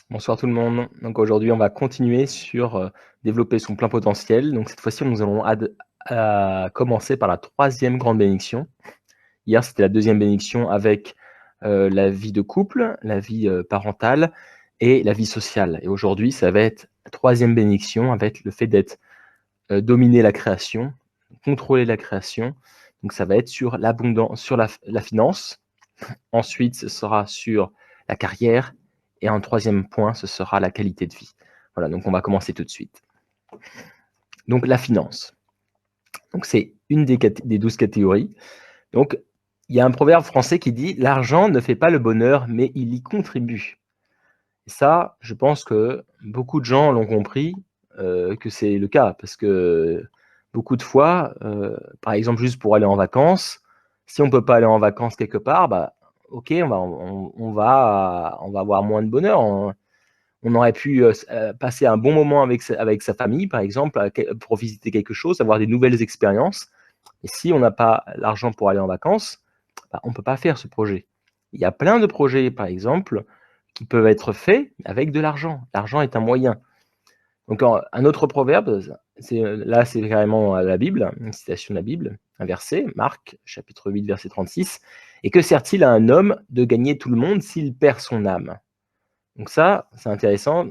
Bonsoir tout le monde. Donc aujourd'hui, on va continuer sur développer son plein potentiel. Donc cette fois-ci, nous allons commencer par la troisième grande bénédiction. Hier, c'était la deuxième bénédiction avec la vie de couple, la vie parentale et la vie sociale. Et aujourd'hui, ça va être la troisième bénédiction avec le fait d'être dominer la création, contrôler la création. Donc ça va être sur l'abondance, sur la finance. Ensuite, ce sera sur la carrière. Et un troisième point, ce sera la qualité de vie. Voilà, donc on va commencer tout de suite. Donc la finance. Donc c'est une des 12 catégories. Donc il y a un proverbe français qui dit « L'argent ne fait pas le bonheur, mais il y contribue ». Et ça, je pense que beaucoup de gens l'ont compris que c'est le cas. Parce que beaucoup de fois, par exemple, juste pour aller en vacances, si on ne peut pas aller en vacances quelque part, bah, ok, on va avoir moins de bonheur. On aurait pu passer un bon moment avec sa famille, par exemple, pour visiter quelque chose, avoir des nouvelles expériences. Et si on n'a pas l'argent pour aller en vacances, bah, on ne peut pas faire ce projet. Il y a plein de projets, par exemple, qui peuvent être faits avec de l'argent. L'argent est un moyen. Donc, un autre proverbe, là, c'est carrément la Bible, une citation de la Bible, un verset, Marc, chapitre 8, verset 36. « Et que sert-il à un homme de gagner tout le monde s'il perd son âme ?» Donc ça, c'est intéressant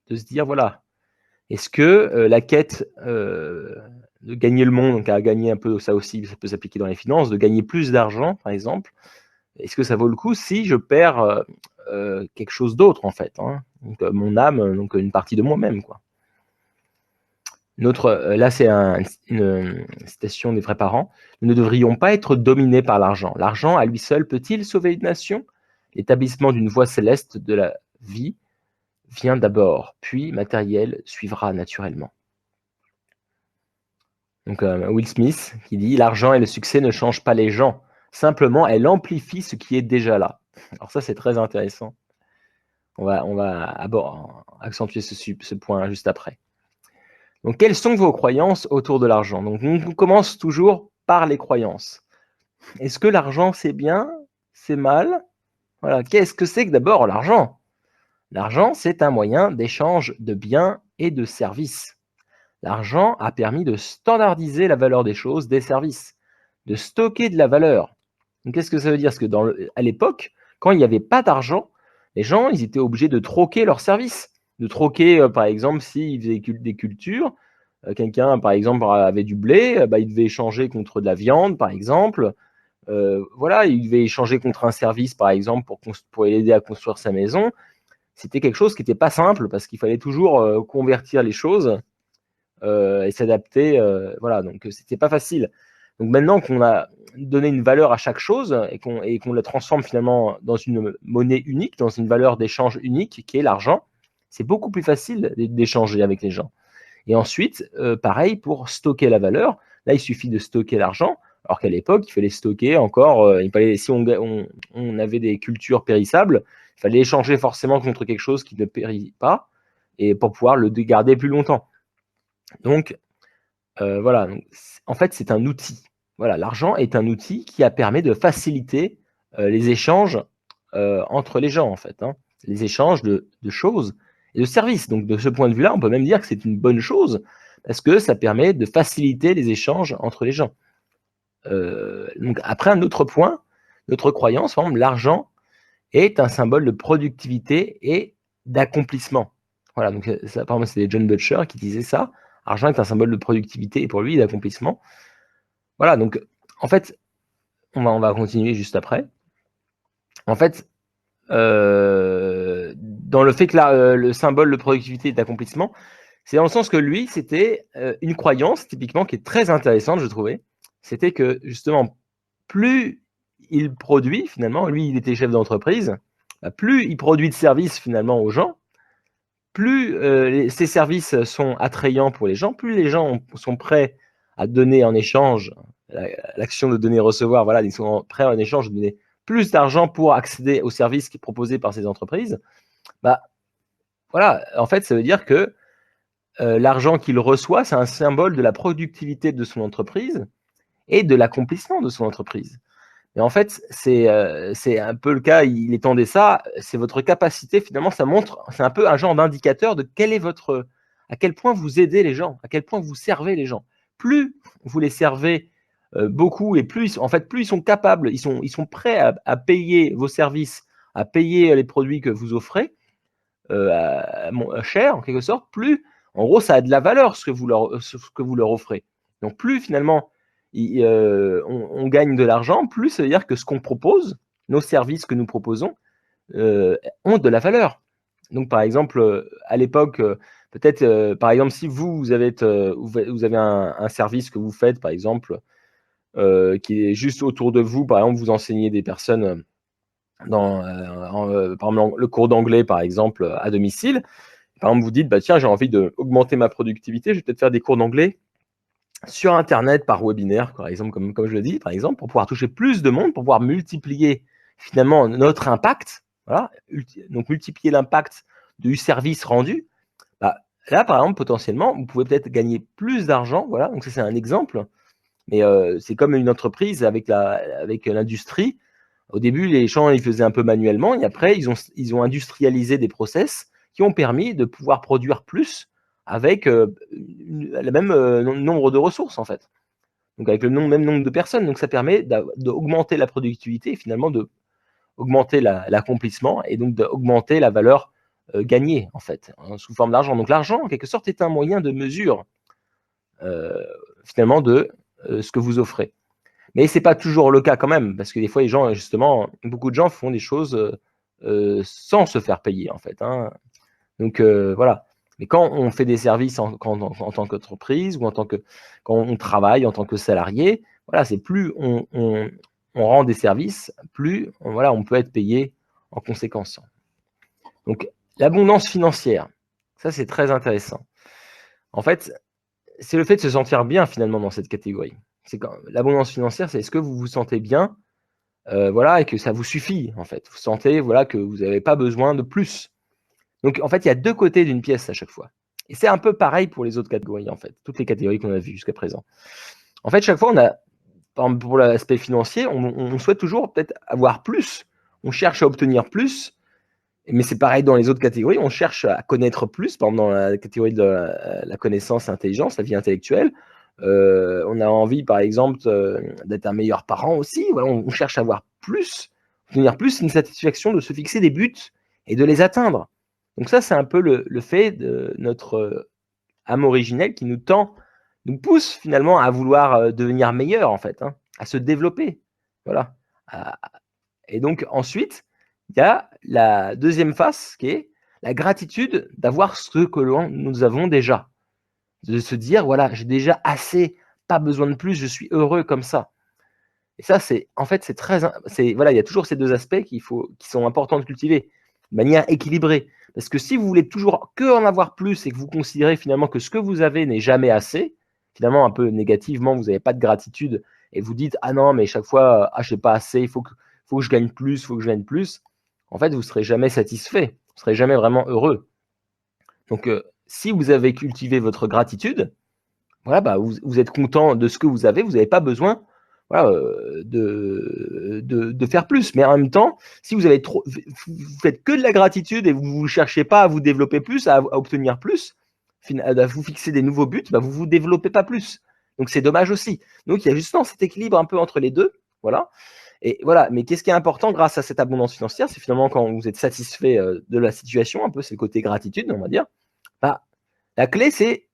de se dire, voilà, est-ce que la quête de gagner le monde, donc à gagner un peu, ça aussi, ça peut s'appliquer dans les finances, de gagner plus d'argent, par exemple, est-ce que ça vaut le coup si je perds quelque chose d'autre, en fait, hein, donc mon âme, donc une partie de moi-même, quoi. Là, c'est une citation des vrais parents. Nous ne devrions pas être dominés par l'argent. L'argent, à lui seul, peut-il sauver une nation? L'établissement d'une voie céleste de la vie vient d'abord, puis matériel suivra naturellement. Donc Will Smith qui dit « L'argent et le succès ne changent pas les gens, simplement elle amplifie ce qui est déjà là ». Alors ça, c'est très intéressant. On va accentuer ce point juste après. Donc, quelles sont vos croyances autour de l'argent? Donc, on commence toujours par les croyances. Est-ce que l'argent, c'est bien? C'est mal? Voilà. Qu'est-ce que c'est que d'abord l'argent? L'argent, c'est un moyen d'échange de biens et de services. L'argent a permis de standardiser la valeur des choses, des services, de stocker de la valeur. Qu'est-ce que ça veut dire? Parce que à l'époque, quand il n'y avait pas d'argent, les gens, ils étaient obligés de troquer leurs services. De troquer, par exemple, s'ils faisaient des cultures, quelqu'un, par exemple, avait du blé, bah, il devait échanger contre de la viande, par exemple. Voilà, il devait échanger contre un service, par exemple, pour l'aider à construire sa maison. C'était quelque chose qui n'était pas simple parce qu'il fallait toujours convertir les choses et s'adapter. Voilà, donc c'était pas facile. Donc maintenant qu'on a donné une valeur à chaque chose et qu'on la transforme finalement dans une monnaie unique, dans une valeur d'échange unique qui est l'argent, c'est beaucoup plus facile d'échanger avec les gens. Et ensuite, pareil pour stocker la valeur. Là, il suffit de stocker l'argent, alors qu'à l'époque, il fallait stocker encore. Si on avait des cultures périssables, il fallait échanger forcément contre quelque chose qui ne périt pas, et pour pouvoir le garder plus longtemps. Donc, voilà. En fait, c'est un outil. Voilà, l'argent est un outil qui permet de faciliter les échanges entre les gens, en fait, hein. Les échanges de choses et de services. Donc, de ce point de vue-là, on peut même dire que c'est une bonne chose parce que ça permet de faciliter les échanges entre les gens. Donc, après, un autre point, notre croyance, par exemple, l'argent est un symbole de productivité et d'accomplissement. Voilà, donc ça, par exemple, c'est John Butcher qui disait ça. Argent est un symbole de productivité et pour lui d'accomplissement. Voilà, donc en fait, on va continuer juste après. En fait, dans le fait que le symbole de productivité et d'accomplissement, c'est dans le sens que lui, c'était une croyance typiquement qui est très intéressante, je trouvais. C'était que justement, plus il produit, finalement, lui, il était chef d'entreprise, bah, plus il produit de services finalement aux gens, plus ces services sont attrayants pour les gens, plus les gens sont prêts à donner en échange, l'action de donner-recevoir, voilà, ils sont prêts en échange de donner plus d'argent pour accéder aux services qui sont proposés par ces entreprises. Bah, voilà, en fait, ça veut dire que l'argent qu'il reçoit, c'est un symbole de la productivité de son entreprise et de l'accomplissement de son entreprise. Et en fait, c'est un peu le cas, il étendait ça, c'est votre capacité, finalement, ça montre, c'est un peu un genre d'indicateur de quel est votre, à quel point vous aidez les gens, à quel point vous servez les gens. Plus vous les servez beaucoup et plus, en fait, plus ils sont capables, ils sont prêts à payer vos services, à payer les produits que vous offrez, cher en quelque sorte, plus en gros ça a de la valeur ce que vous leur offrez. Donc plus finalement on gagne de l'argent, plus ça veut dire que ce qu'on propose, nos services que nous proposons, ont de la valeur. Donc par exemple, à l'époque, peut-être par exemple si vous avez un service que vous faites par exemple, qui est juste autour de vous, par exemple vous enseignez des personnes par exemple le cours d'anglais par exemple à domicile. Par exemple, vous dites, bah, tiens, j'ai envie d'augmenter ma productivité, je vais peut-être faire des cours d'anglais sur Internet par webinaire, par exemple, comme je le dis, par exemple, pour pouvoir toucher plus de monde, pour pouvoir multiplier finalement notre impact, voilà, donc multiplier l'impact du service rendu. Bah, là, par exemple, potentiellement, vous pouvez peut-être gagner plus d'argent, voilà, donc ça c'est un exemple, mais c'est comme une entreprise avec l'industrie. Au début, les gens, ils faisaient un peu manuellement, et après, ils ont industrialisé des process qui ont permis de pouvoir produire plus avec le même nombre de ressources, en fait. Donc, avec le même nombre de personnes. Donc, ça permet d'augmenter la productivité et finalement d'augmenter l'accomplissement et donc d'augmenter la valeur gagnée, en fait, hein, sous forme d'argent. Donc, l'argent, en quelque sorte, est un moyen de mesure, finalement, de ce que vous offrez. Mais c'est pas toujours le cas quand même, parce que des fois, les gens, justement, beaucoup de gens font des choses sans se faire payer, en fait, hein. Donc voilà. Mais quand on fait des services en tant qu'entreprise ou quand on travaille en tant que salarié, voilà, c'est plus on rend des services, plus voilà, on peut être payé en conséquence. Donc l'abondance financière, ça c'est très intéressant. En fait, c'est le fait de se sentir bien finalement dans cette catégorie. C'est quand l'abondance financière, c'est est-ce que vous vous sentez bien, voilà, et que ça vous suffit en fait. Vous sentez voilà que vous n'avez pas besoin de plus. Donc en fait, il y a 2 côtés d'une pièce à chaque fois. Et c'est un peu pareil pour les autres catégories en fait, toutes les catégories qu'on a vues jusqu'à présent. En fait, chaque fois, on a, par exemple, pour l'aspect financier, on souhaite toujours peut-être avoir plus. On cherche à obtenir plus, mais c'est pareil dans les autres catégories. On cherche à connaître plus, par exemple dans la catégorie de la connaissance, l'intelligence, la vie intellectuelle. On a envie, par exemple, d'être un meilleur parent aussi. Voilà, on cherche à avoir plus, obtenir plus, une satisfaction de se fixer des buts et de les atteindre. Donc ça, c'est un peu le fait de notre âme originelle qui nous pousse finalement à vouloir devenir meilleur en fait, hein, à se développer. Voilà. Et donc ensuite, il y a la deuxième face qui est la gratitude d'avoir ce que nous avons déjà. De se dire, voilà, j'ai déjà assez, pas besoin de plus, je suis heureux comme ça. Et ça, c'est en fait, voilà, il y a toujours ces deux aspects qui sont importants de cultiver de manière équilibrée. Parce que si vous voulez toujours que en avoir plus et que vous considérez finalement que ce que vous avez n'est jamais assez, finalement un peu négativement, vous n'avez pas de gratitude et vous dites ah non mais chaque fois ah j'ai pas assez, faut que je gagne plus, il faut que je gagne plus. En fait, vous serez jamais satisfait, vous serez jamais vraiment heureux. Donc si vous avez cultivé votre gratitude, voilà, bah, vous êtes content de ce que vous avez, vous n'avez pas besoin voilà, de faire plus. Mais en même temps, si vous avez vous faites que de la gratitude et vous ne cherchez pas à vous développer plus, à obtenir plus, à vous fixer des nouveaux buts, bah, vous ne vous développez pas plus. Donc c'est dommage aussi. Donc il y a justement cet équilibre un peu entre les deux. Voilà. Et voilà. Mais qu'est-ce qui est important grâce à cette abondance financière, c'est finalement quand vous êtes satisfait de la situation, un peu c'est le côté gratitude, on va dire. Bah, la clé, c'est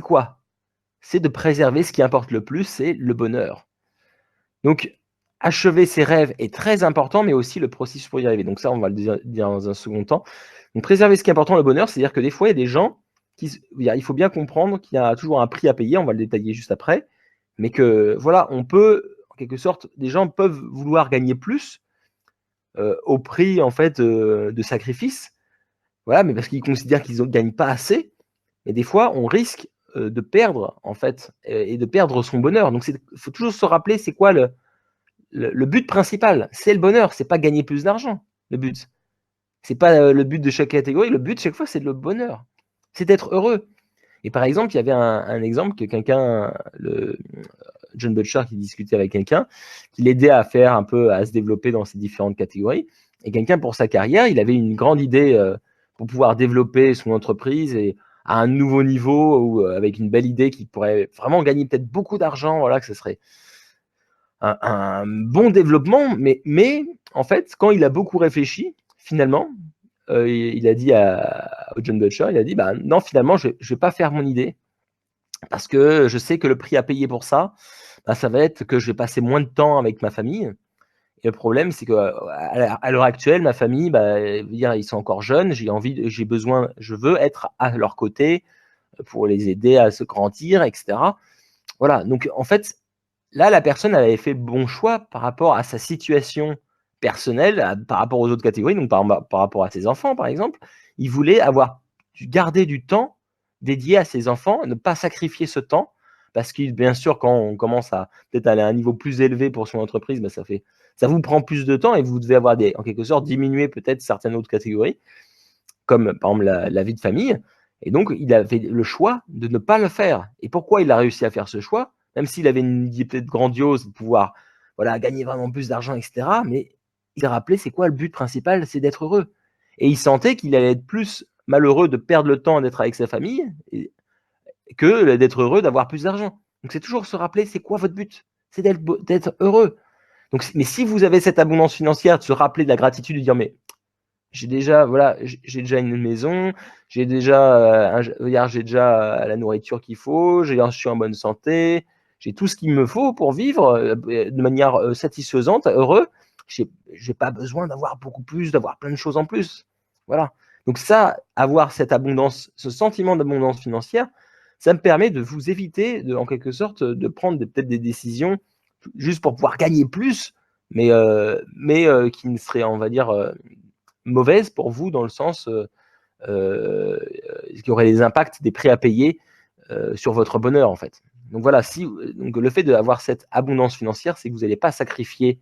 quoi? C'est de préserver ce qui importe le plus, c'est le bonheur. Donc, achever ses rêves est très important, mais aussi le processus pour y arriver. Donc ça, on va le dire dans un second temps. Donc, préserver ce qui est important, le bonheur, c'est-à-dire que des fois, il y a des gens il faut bien comprendre qu'il y a toujours un prix à payer, on va le détailler juste après, mais que voilà, on peut, en quelque sorte, des gens peuvent vouloir gagner plus au prix, en fait, de sacrifices, voilà, mais parce qu'ils considèrent qu'ils ne gagnent pas assez, et des fois, on risque de perdre, en fait, et de perdre son bonheur. Donc, il faut toujours se rappeler, c'est quoi le but principal? C'est le bonheur, c'est pas gagner plus d'argent, le but. C'est pas le but de chaque catégorie, le but, chaque fois, c'est le bonheur. C'est d'être heureux. Et par exemple, il y avait un exemple que quelqu'un John Butcher qui discutait avec quelqu'un, qui l'aidait à faire un peu, à se développer dans ces différentes catégories. Et quelqu'un, pour sa carrière, il avait une grande idée pour pouvoir développer son entreprise et à un nouveau niveau, ou avec une belle idée qui pourrait vraiment gagner peut-être beaucoup d'argent, voilà, que ce serait un bon développement. Mais en fait, quand il a beaucoup réfléchi, finalement, il a dit à John Butcher, il a dit, bah non, finalement, je vais pas faire mon idée parce que je sais que le prix à payer pour ça, bah, ça va être que je vais passer moins de temps avec ma famille. Et le problème, c'est que à l'heure actuelle, ma famille, bah, ils sont encore jeunes, j'ai besoin, je veux être à leur côté pour les aider à se grandir, etc. Voilà. Donc, en fait, là, la personne elle avait fait bon choix par rapport à sa situation personnelle, par rapport aux autres catégories, donc par rapport à ses enfants, par exemple. Il voulait garder du temps dédié à ses enfants, ne pas sacrifier ce temps, parce que bien sûr, quand on commence à peut-être aller à un niveau plus élevé pour son entreprise, bah, ça vous prend plus de temps et vous devez avoir en quelque sorte diminuer peut-être certaines autres catégories, comme par exemple la vie de famille. Et donc, il a fait le choix de ne pas le faire. Et pourquoi il a réussi à faire ce choix? Même s'il avait une idée peut-être grandiose de pouvoir gagner vraiment plus d'argent, etc. Mais il s'est rappelé, c'est quoi le but principal? C'est d'être heureux. Et il sentait qu'il allait être plus malheureux de perdre le temps d'être avec sa famille que d'être heureux d'avoir plus d'argent. Donc, c'est toujours se rappeler, c'est quoi votre but? C'est d'être heureux. Donc, mais si vous avez cette abondance financière, de se rappeler de la gratitude, de dire, mais j'ai déjà une maison, j'ai déjà la nourriture qu'il faut, je suis en bonne santé, j'ai tout ce qu'il me faut pour vivre de manière satisfaisante, heureux. J'ai pas besoin d'avoir beaucoup plus, d'avoir plein de choses en plus. Voilà. Donc ça, avoir cette abondance, ce sentiment d'abondance financière, ça me permet de vous éviter, en quelque sorte, de prendre peut-être des décisions juste pour pouvoir gagner plus, mais qui ne seraient, on va dire, mauvaise pour vous, dans le sens qui aurait des impacts des prêts à payer sur votre bonheur, en fait. Donc voilà, donc le fait d'avoir cette abondance financière, c'est que vous n'allez pas sacrifier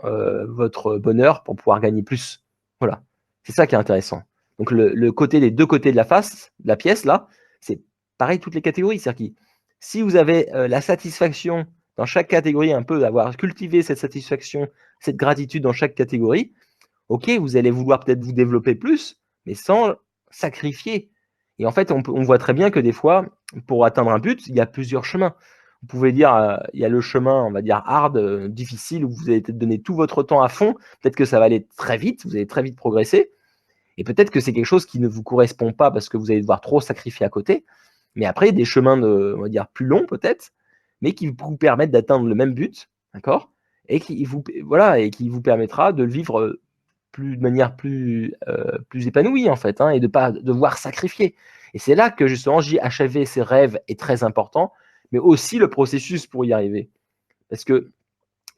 votre bonheur pour pouvoir gagner plus. Voilà, c'est ça qui est intéressant. Donc les deux côtés de la pièce là, c'est pareil toutes les catégories. C'est-à-dire que si vous avez la satisfaction dans chaque catégorie, un peu d'avoir cultivé cette satisfaction, cette gratitude dans chaque catégorie, ok, vous allez vouloir peut-être vous développer plus, mais sans sacrifier. Et en fait, on voit très bien que des fois, pour atteindre un but, il y a plusieurs chemins. Vous pouvez dire, il y a le chemin, on va dire, hard, difficile, où vous allez peut-être donner tout votre temps à fond. Peut-être que ça va aller très vite, vous allez très vite progresser. Et peut-être que c'est quelque chose qui ne vous correspond pas parce que vous allez devoir trop sacrifier à côté. Mais après, des chemins on va dire, plus longs peut-être, mais qui vous permettent d'atteindre le même but, d'accord? Et qui vous permettra de vivre de manière plus épanouie, en fait, et de ne pas devoir sacrifier. Et c'est là que justement, achever ses rêves est très important, mais aussi le processus pour y arriver. Parce que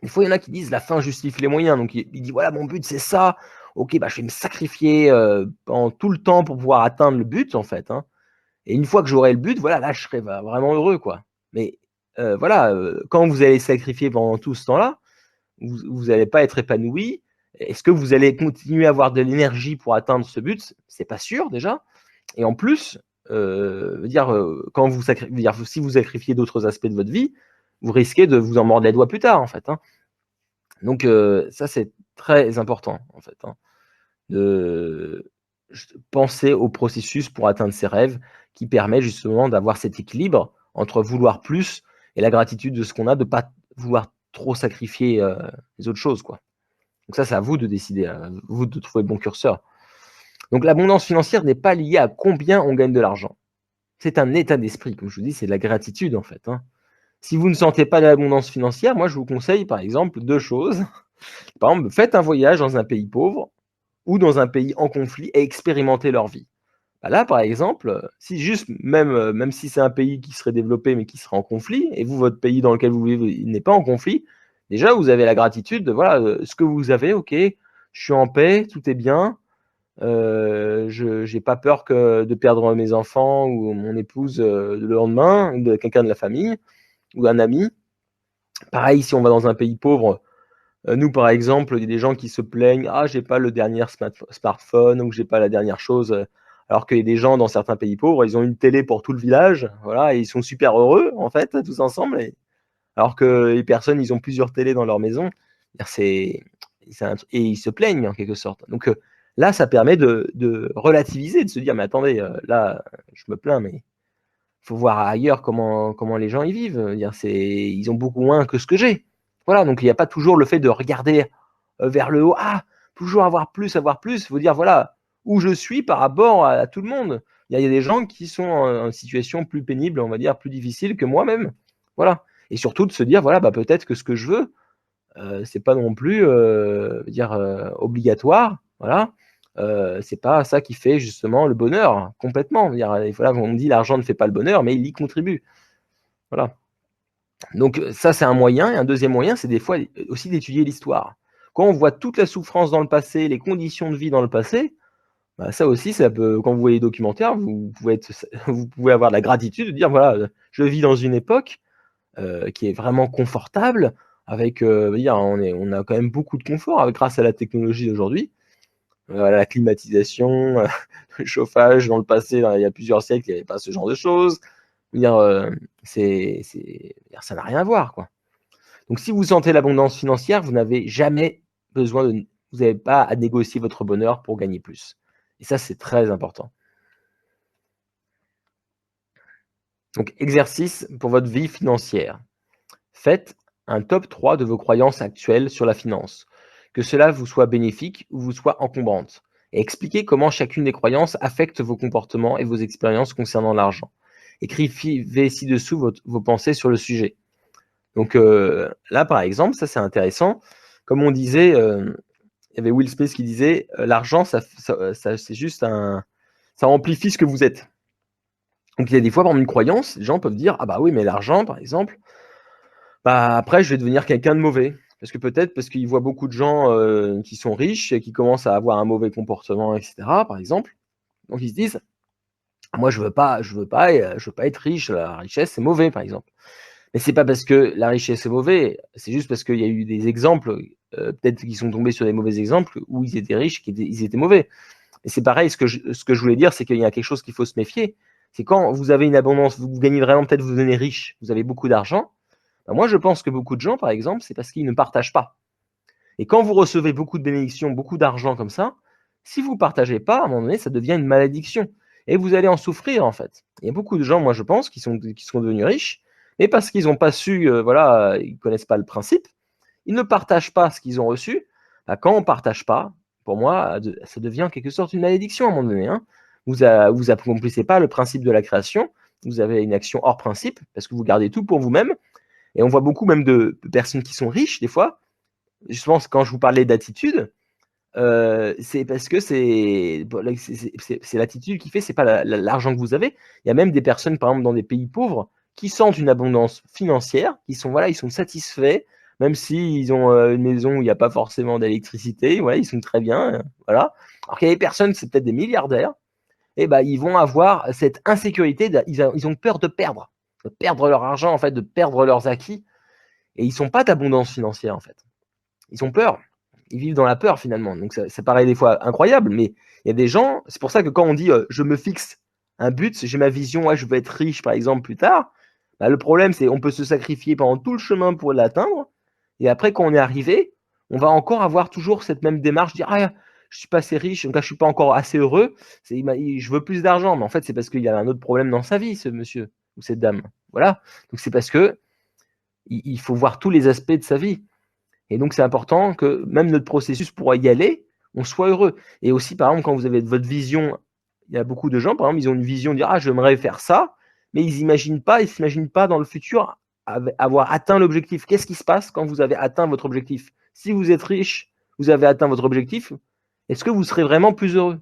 des fois, il y en a qui disent la fin justifie les moyens. Donc, il dit voilà, mon but, c'est ça. Ok, bah, je vais me sacrifier pendant tout le temps pour pouvoir atteindre le but, en fait. Et une fois que j'aurai le but, voilà, là, je serai vraiment heureux, quoi. Mais quand vous allez sacrifier pendant tout ce temps-là, vous n'allez pas être épanoui. Est-ce que vous allez continuer à avoir de l'énergie pour atteindre ce but? C'est pas sûr déjà. Et en plus, quand si vous sacrifiez d'autres aspects de votre vie, vous risquez de vous en mordre les doigts plus tard, en fait. Donc ça, c'est très important, en fait, de penser au processus pour atteindre ses rêves, qui permet justement d'avoir cet équilibre entre vouloir plus et la gratitude de ce qu'on a, de ne pas vouloir trop sacrifier les autres choses, quoi. Donc ça, c'est à vous de décider, à vous de trouver le bon curseur. Donc l'abondance financière n'est pas liée à combien on gagne de l'argent. C'est un état d'esprit, comme je vous dis, c'est de la gratitude, en fait. Si vous ne sentez pas l'abondance financière, moi, je vous conseille, par exemple, 2 choses. Par exemple, faites un voyage dans un pays pauvre ou dans un pays en conflit et expérimentez leur vie. Bah là, par exemple, si juste, même si c'est un pays qui serait développé mais qui serait en conflit, et vous, votre pays dans lequel vous vivez, il n'est pas en conflit, déjà, vous avez la gratitude de, voilà, ce que vous avez, ok, je suis en paix, tout est bien, je n'ai pas peur de perdre mes enfants ou mon épouse le lendemain, ou de quelqu'un de la famille, ou un ami. Pareil, si on va dans un pays pauvre, nous, par exemple, il y a des gens qui se plaignent: «Ah, j'ai pas le dernier smartphone ou j'ai pas la dernière chose», alors qu'il y a des gens dans certains pays pauvres, ils ont une télé pour tout le village, voilà, et ils sont super heureux, en fait, tous ensemble. alors que les personnes, ils ont plusieurs télés dans leur maison. C'est et ils se plaignent en quelque sorte. Donc là, ça permet de relativiser, de se dire: «Mais attendez, là, je me plains, mais faut voir ailleurs comment les gens y vivent. Dire ils ont beaucoup moins que ce que j'ai». Voilà, donc il n'y a pas toujours le fait de regarder, vers le haut. Ah! Toujours avoir plus, avoir plus. Il faut dire: «Voilà, où je suis par rapport à tout le monde». Il y a des gens qui sont en situation plus pénible, on va dire, plus difficile que moi-même. Voilà, et surtout de se dire: «Voilà, bah, peut-être que ce que je veux, c'est pas non plus, dire, obligatoire, voilà. C'est pas ça qui fait justement le bonheur, complètement. Dire, voilà, on dit: «L'argent ne fait pas le bonheur», mais il y contribue. Voilà. Donc ça, c'est un moyen, et un deuxième moyen, c'est des fois, aussi d'étudier l'histoire. Quand on voit toute la souffrance dans le passé, les conditions de vie dans le passé, bah, ça aussi, ça peut, quand vous voyez les documentaires, vous pouvez être vous pouvez avoir de la gratitude de dire: «Voilà, je vis dans une époque qui est vraiment confortable avec, dire on a quand même beaucoup de confort avec grâce à la technologie d'aujourd'hui, la climatisation, le chauffage. Dans le passé, il y a plusieurs siècles, il y avait pas ce genre de choses. Je veux dire, ça n'a rien à voir, quoi. Donc si vous sentez l'abondance financière, vous n'avez jamais besoin de vous n'avez pas à négocier votre bonheur pour gagner plus, et ça, c'est très important. Donc exercice pour votre vie financière. Faites un top 3 de vos croyances actuelles sur la finance, que cela vous soit bénéfique ou vous soit encombrante, et expliquez comment chacune des croyances affecte vos comportements et vos expériences concernant l'argent. Écrivez ci-dessous vos pensées sur le sujet. Donc là, par exemple, ça c'est intéressant. Comme on disait, il y avait Will Smith qui disait, l'argent, c'est juste ça amplifie ce que vous êtes. Donc il y a des fois, par exemple, une croyance, les gens peuvent dire, ah bah oui, mais l'argent, par exemple, bah, après, je vais devenir quelqu'un de mauvais. Parce que peut-être parce qu'ils voient beaucoup de gens, qui sont riches et qui commencent à avoir un mauvais comportement, et cetera, par exemple. Donc ils se disent: «Moi, je veux pas être riche, la richesse, c'est mauvais», par exemple. Mais c'est pas parce que la richesse est mauvais, c'est juste parce qu'il y a eu des exemples, peut-être qu'ils sont tombés sur des mauvais exemples où ils étaient riches, ils étaient mauvais. Et c'est pareil, ce que je voulais dire, c'est qu'il y a quelque chose qu'il faut se méfier. C'est quand vous avez une abondance, vous gagnez vraiment, peut-être vous devenez riche, vous avez beaucoup d'argent. Bah, moi, je pense que beaucoup de gens, par exemple, c'est parce qu'ils ne partagent pas. Et quand vous recevez beaucoup de bénédictions, beaucoup d'argent comme ça, si vous ne partagez pas, à un moment donné, ça devient une malédiction. Et vous allez en souffrir, en fait. Il y a beaucoup de gens, moi, je pense, qui sont devenus riches, mais parce qu'ils n'ont pas su, voilà, ils ne connaissent pas le principe, ils ne partagent pas ce qu'ils ont reçu. Bah, quand on ne partage pas, pour moi, ça devient en quelque sorte une malédiction à un moment donné, hein. Vous accomplissez pas le principe de la création, vous avez une action hors principe, parce que vous gardez tout pour vous-même. Et on voit beaucoup même de personnes qui sont riches, des fois. Justement, quand je vous parlais d'attitude, c'est parce que c'est l'attitude qui fait, c'est pas l'argent que vous avez. Il y a même des personnes, par exemple, dans des pays pauvres, qui sentent une abondance financière, qui sont, voilà, ils sont satisfaits, même s'ils ont une maison où il n'y a pas forcément d'électricité, ouais, ils sont très bien, voilà. Alors qu'il y a des personnes, c'est peut-être des milliardaires, et ben, ils vont avoir cette insécurité, ils ont peur de perdre leur argent, en fait, de perdre leurs acquis, et ils sont pas d'abondance financière, en fait. Ils ont peur. Ils vivent dans la peur, finalement. Donc ça paraît des fois incroyable, mais il y a des gens, c'est pour ça que quand on dit je me fixe un but, j'ai ma vision, ouais, je veux être riche, par exemple, plus tard, bah, le problème, c'est on peut se sacrifier pendant tout le chemin pour l'atteindre, et après, quand on est arrivé, on va encore avoir toujours cette même démarche, dire ah, je suis pas assez riche, donc là, je suis pas encore assez heureux, je veux plus d'argent, mais en fait, c'est parce qu'il y a un autre problème dans sa vie, ce monsieur ou cette dame. Voilà. Donc c'est parce que il faut voir tous les aspects de sa vie. Et donc, c'est important que même notre processus pour y aller, on soit heureux. Et aussi, par exemple, quand vous avez votre vision, il y a beaucoup de gens, par exemple, ils ont une vision de dire ah, j'aimerais faire ça, mais ils ne s'imaginent pas dans le futur avoir atteint l'objectif. Qu'est-ce qui se passe quand vous avez atteint votre objectif? Si vous êtes riche, vous avez atteint votre objectif, est-ce que vous serez vraiment plus heureux?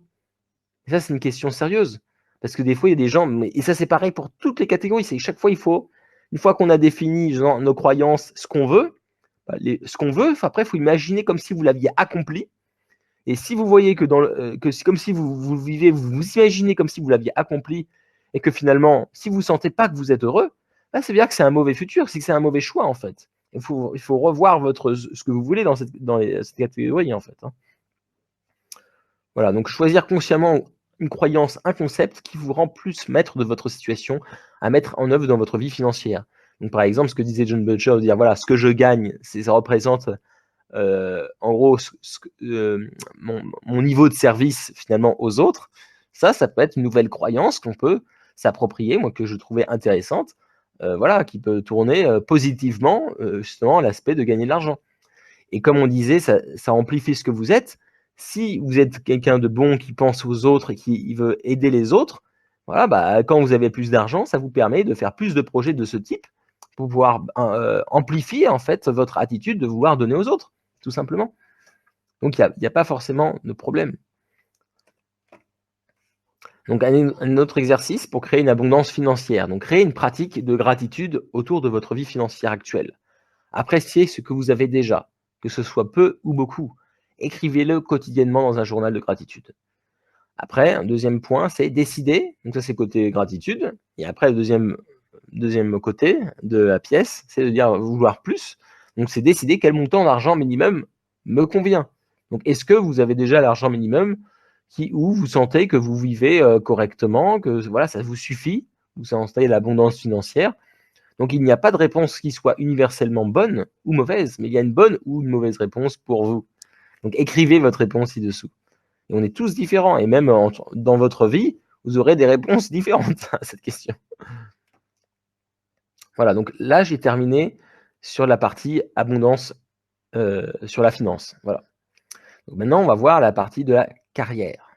Et ça, c'est une question sérieuse. Parce que des fois, il y a des gens, et ça, c'est pareil pour toutes les catégories, c'est chaque fois, une fois qu'on a défini genre, nos croyances, ce qu'on veut, bah, ce qu'on veut, après, il faut imaginer comme si vous l'aviez accompli. Et si vous voyez que c'est comme si vous vivez, vous vous imaginez comme si vous l'aviez accompli, et que finalement, si vous ne sentez pas que vous êtes heureux, bah, c'est bien que c'est un mauvais futur, c'est que c'est un mauvais choix, en fait. Il faut revoir ce que vous voulez dans cette catégorie, en fait, hein. Voilà, donc choisir consciemment une croyance, un concept qui vous rend plus maître de votre situation à mettre en œuvre dans votre vie financière. Donc, par exemple, ce que disait John Butcher, de dire voilà, ce que je gagne, ça représente en gros mon niveau de service finalement aux autres. Ça peut être une nouvelle croyance qu'on peut s'approprier, moi que je trouvais intéressante, voilà, qui peut tourner positivement justement l'aspect de gagner de l'argent. Et comme on disait, ça amplifie ce que vous êtes. Si vous êtes quelqu'un de bon qui pense aux autres et qui veut aider les autres, voilà, bah, quand vous avez plus d'argent, ça vous permet de faire plus de projets de ce type pour pouvoir amplifier en fait votre attitude de vouloir donner aux autres, tout simplement. Donc il n'y a pas forcément de problème. Donc un autre exercice pour créer une abondance financière. Donc créer une pratique de gratitude autour de votre vie financière actuelle. Appréciez ce que vous avez déjà, que ce soit peu ou beaucoup. Écrivez-le quotidiennement dans un journal de gratitude. Après, un deuxième point, c'est décider. Donc ça, c'est côté gratitude. Et après, le deuxième côté de la pièce, c'est de dire vouloir plus. Donc c'est décider quel montant d'argent minimum me convient. Donc est-ce que vous avez déjà l'argent minimum où vous sentez que vous vivez correctement, que voilà, ça vous suffit, vous sentez l'abondance financière. Donc il n'y a pas de réponse qui soit universellement bonne ou mauvaise, mais il y a une bonne ou une mauvaise réponse pour vous. Donc écrivez votre réponse ci-dessous. Et on est tous différents, et même dans votre vie, vous aurez des réponses différentes à cette question. Voilà, donc là j'ai terminé sur la partie abondance sur la finance. Voilà. Donc maintenant on va voir la partie de la carrière.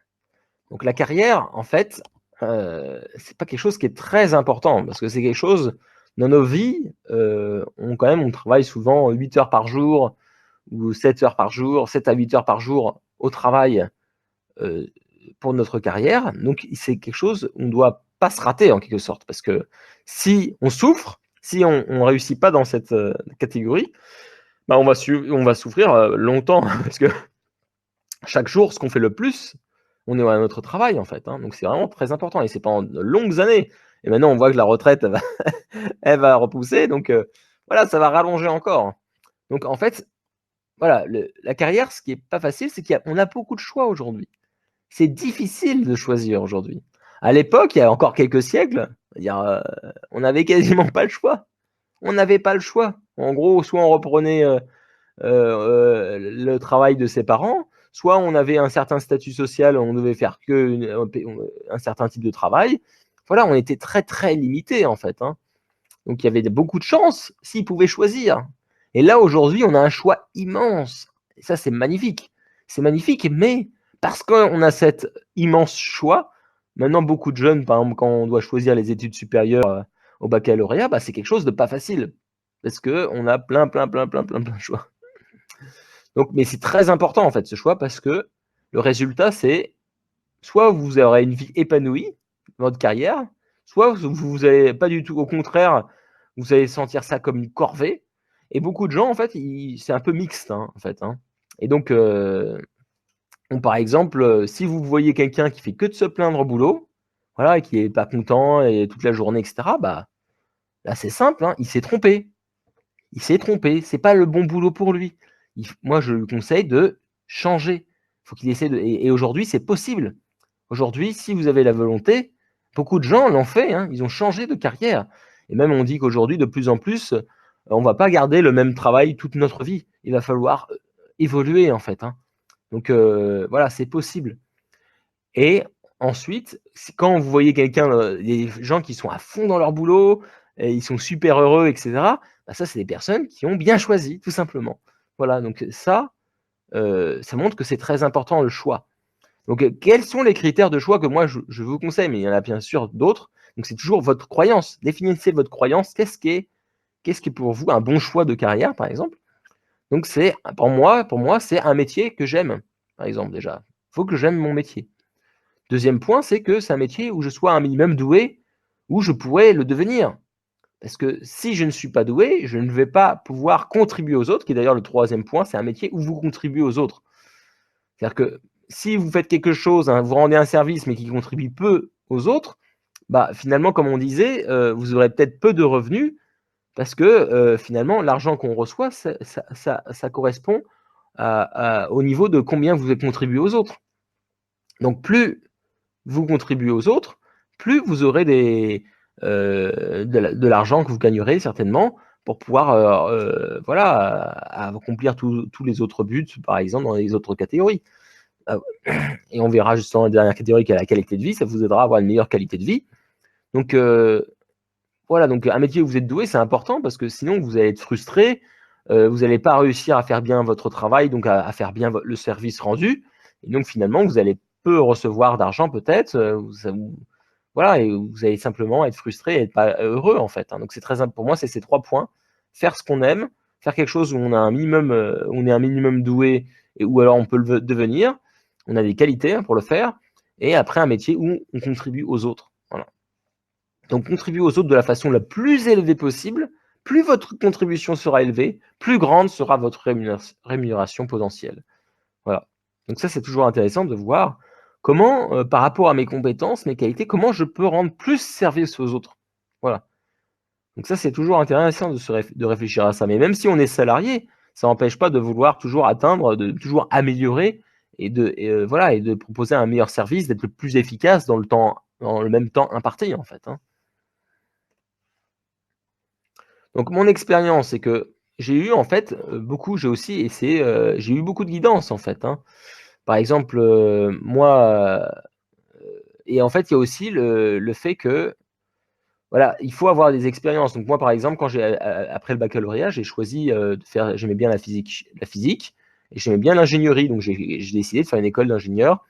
Donc la carrière, en fait, c'est pas quelque chose qui est très important, parce que c'est quelque chose dans nos vies, on travaille souvent 8 heures par jour ou 7 heures par jour, 7 à 8 heures par jour au travail pour notre carrière. Donc c'est quelque chose où on ne doit pas se rater en quelque sorte, parce que si on souffre, si on ne réussit pas dans cette catégorie, bah on va souffrir longtemps, parce que chaque jour, ce qu'on fait le plus, on est à notre travail en fait. Donc c'est vraiment très important, et c'est pendant de longues années. Et maintenant, on voit que la retraite, elle va repousser, donc voilà, ça va rallonger encore. Donc en fait, voilà, la carrière, ce qui est pas facile, c'est qu'on a beaucoup de choix aujourd'hui. C'est difficile de choisir aujourd'hui. À l'époque, il y a encore quelques siècles, on n'avait quasiment pas le choix. On n'avait pas le choix. En gros, soit on reprenait le travail de ses parents, soit on avait un certain statut social, on devait faire un certain type de travail. Voilà, on était très très limité en fait. Donc il y avait beaucoup de chance s'ils pouvaient choisir. Et là aujourd'hui, on a un choix immense. Et ça, c'est magnifique. C'est magnifique, mais parce qu'on a cet immense choix, maintenant beaucoup de jeunes, par exemple, quand on doit choisir les études supérieures au baccalauréat, bah, c'est quelque chose de pas facile. Parce qu'on a plein de choix. Donc, mais c'est très important en fait ce choix, parce que le résultat, c'est soit vous aurez une vie épanouie dans votre carrière, soit vous allez pas du tout, au contraire, vous allez sentir ça comme une corvée. Et beaucoup de gens en fait, c'est un peu mixte en fait. Et donc, par exemple, si vous voyez quelqu'un qui fait que de se plaindre au boulot, voilà, et qui est pas content et toute la journée, etc. Bah là, c'est simple, il s'est trompé. Il s'est trompé, c'est pas le bon boulot pour lui. Moi, je lui conseille de changer. Faut qu'il essaie et aujourd'hui, c'est possible. Aujourd'hui, si vous avez la volonté, beaucoup de gens l'ont fait, ils ont changé de carrière. Et même on dit qu'aujourd'hui, de plus en plus, on va pas garder le même travail toute notre vie. Il va falloir évoluer en fait. Donc voilà, c'est possible. Et ensuite, quand vous voyez des gens qui sont à fond dans leur boulot, et ils sont super heureux, etc., bah ça, c'est des personnes qui ont bien choisi, tout simplement. Voilà, donc ça montre que c'est très important le choix. Donc, quels sont les critères de choix que moi je vous conseille? Mais il y en a bien sûr d'autres. Donc, c'est toujours votre croyance. Définissez votre croyance. Qu'est-ce qui est pour vous un bon choix de carrière, par exemple? Donc, c'est pour moi, c'est un métier que j'aime, par exemple, déjà. Il faut que j'aime mon métier. Deuxième point, c'est que c'est un métier où je sois un minimum doué, où je pourrais le devenir. Parce que si je ne suis pas doué, je ne vais pas pouvoir contribuer aux autres, qui est d'ailleurs le troisième point, c'est un métier où vous contribuez aux autres. C'est-à-dire que si vous faites quelque chose, vous rendez un service, mais qui contribue peu aux autres, bah, finalement, comme on disait, vous aurez peut-être peu de revenus, parce que finalement, l'argent qu'on reçoit, ça correspond au niveau de combien vous avez contribué aux autres. Donc plus vous contribuez aux autres, plus vous aurez de l'argent que vous gagnerez certainement pour pouvoir voilà, accomplir tous les autres buts, par exemple, dans les autres catégories. Et on verra justement la dernière catégorie qui est la qualité de vie, ça vous aidera à avoir une meilleure qualité de vie. Donc voilà, donc un métier où vous êtes doué, c'est important parce que sinon vous allez être frustré, vous n'allez pas réussir à faire bien votre travail, donc à faire bien le service rendu. Et donc finalement, vous allez peu recevoir d'argent peut-être, voilà, et vous allez simplement être frustré et être pas heureux en fait. Hein. Donc c'est très pour moi, c'est ces 3 points. Faire ce qu'on aime, faire quelque chose où on a un minimum, on est un minimum doué, et ou alors on peut le devenir. On a des qualités hein, pour le faire. Et après un métier où on contribue aux autres. Voilà. Donc contribuer aux autres de la façon la plus élevée possible. Plus votre contribution sera élevée, plus grande sera votre rémunération potentielle. Voilà. Donc ça, c'est toujours intéressant de voir comment, par rapport à mes compétences, mes qualités, comment je peux rendre plus service aux autres. Voilà. Donc ça, c'est toujours intéressant de réfléchir à ça. Mais même si on est salarié, ça n'empêche pas de vouloir toujours atteindre, de toujours améliorer voilà, et de proposer un meilleur service, d'être le plus efficace dans le même temps imparti, en fait. Hein. Donc mon expérience, c'est que j'ai eu en fait beaucoup, j'ai aussi essayé, j'ai eu beaucoup de guidance en fait. Hein. Par exemple, moi, et en fait, il y a aussi le fait que, voilà, il faut avoir des expériences. Donc moi, par exemple, quand après le baccalauréat, j'ai choisi de faire, j'aimais bien la physique et j'aimais bien l'ingénierie. Donc j'ai décidé de faire une école d'ingénieur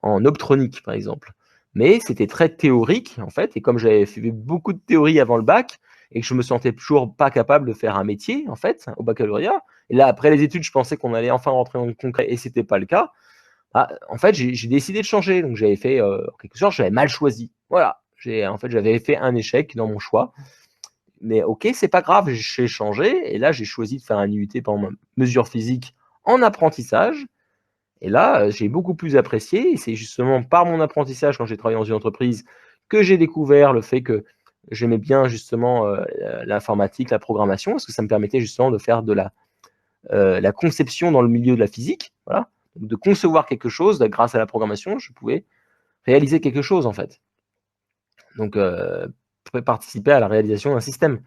en optronique, par exemple. Mais c'était très théorique, en fait. Et comme j'avais fait beaucoup de théorie avant le bac et que je me sentais toujours pas capable de faire un métier, en fait, au baccalauréat. Et là, après les études, je pensais qu'on allait enfin rentrer dans le concret et c'était pas le cas. Ah, en fait, j'ai décidé de changer. Donc, j'avais fait, en quelque sorte, j'avais mal choisi. Voilà. En fait, j'avais fait un échec dans mon choix. Mais ok, c'est pas grave, j'ai changé. Et là, j'ai choisi de faire un IUT pendant mesure physique en apprentissage. Et là, j'ai beaucoup plus apprécié. Et c'est justement par mon apprentissage, quand j'ai travaillé dans une entreprise, que j'ai découvert le fait que j'aimais bien justement l'informatique, la programmation, parce que ça me permettait justement de faire de la conception dans le milieu de la physique. Voilà. Donc, de concevoir quelque chose, grâce à la programmation, je pouvais réaliser quelque chose en fait. Donc, participer à la réalisation d'un système.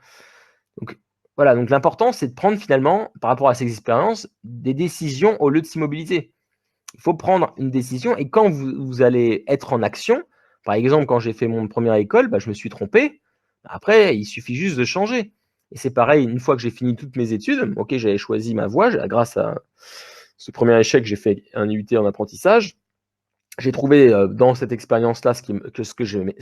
Donc, voilà. Donc, l'important, c'est de prendre finalement, par rapport à ces expériences, des décisions au lieu de s'immobiliser. Il faut prendre une décision et quand vous allez être en action, par exemple, quand j'ai fait mon première école, bah, je me suis trompé. Après, il suffit juste de changer. Et c'est pareil, une fois que j'ai fini toutes mes études, ok, j'avais choisi ma voie grâce à ce premier échec, j'ai fait un IUT en apprentissage. J'ai trouvé dans cette expérience-là ce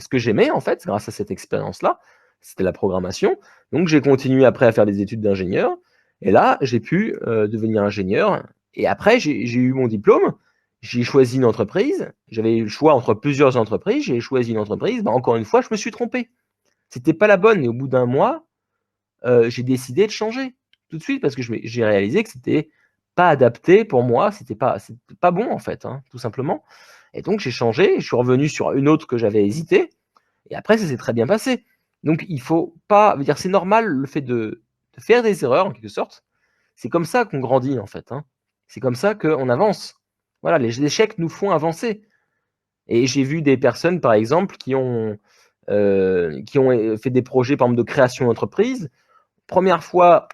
que j'aimais en fait, grâce à cette expérience-là, c'était la programmation. Donc j'ai continué après à faire des études d'ingénieur. Et là, j'ai pu devenir ingénieur. Et après, j'ai eu mon diplôme. J'ai choisi une entreprise. J'avais eu le choix entre plusieurs entreprises. J'ai choisi une entreprise. Bah, encore une fois, je me suis trompé. C'était pas la bonne. Et au bout d'un mois, j'ai décidé de changer tout de suite parce que j'ai réalisé que c'était pas adapté pour moi, c'était pas bon en fait, hein, tout simplement. Et donc j'ai changé, je suis revenu sur une autre que j'avais hésité, et après ça s'est très bien passé. Donc il faut pas dire c'est normal le fait de faire des erreurs en quelque sorte. C'est comme ça qu'on grandit en fait. Hein. C'est comme ça qu'on avance. Voilà, les échecs nous font avancer. Et j'ai vu des personnes par exemple qui ont fait des projets par exemple de création d'entreprise. Première fois,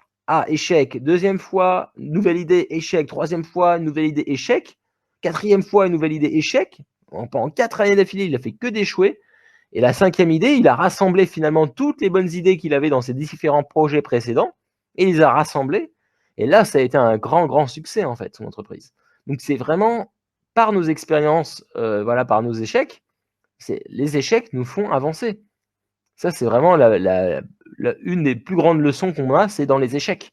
échec. Deuxième fois, nouvelle idée, échec. Troisième fois, nouvelle idée, échec. Quatrième fois, une nouvelle idée, échec. Pendant 4 années d'affilée, il a fait que d'échouer. Et la cinquième idée, il a rassemblé finalement toutes les bonnes idées qu'il avait dans ses différents projets précédents et il les a rassemblées. Et là, ça a été un grand, grand succès en fait, son entreprise. Donc c'est vraiment par nos expériences, voilà, par nos échecs, les échecs nous font avancer. Ça, c'est vraiment une des plus grandes leçons qu'on a, c'est dans les échecs.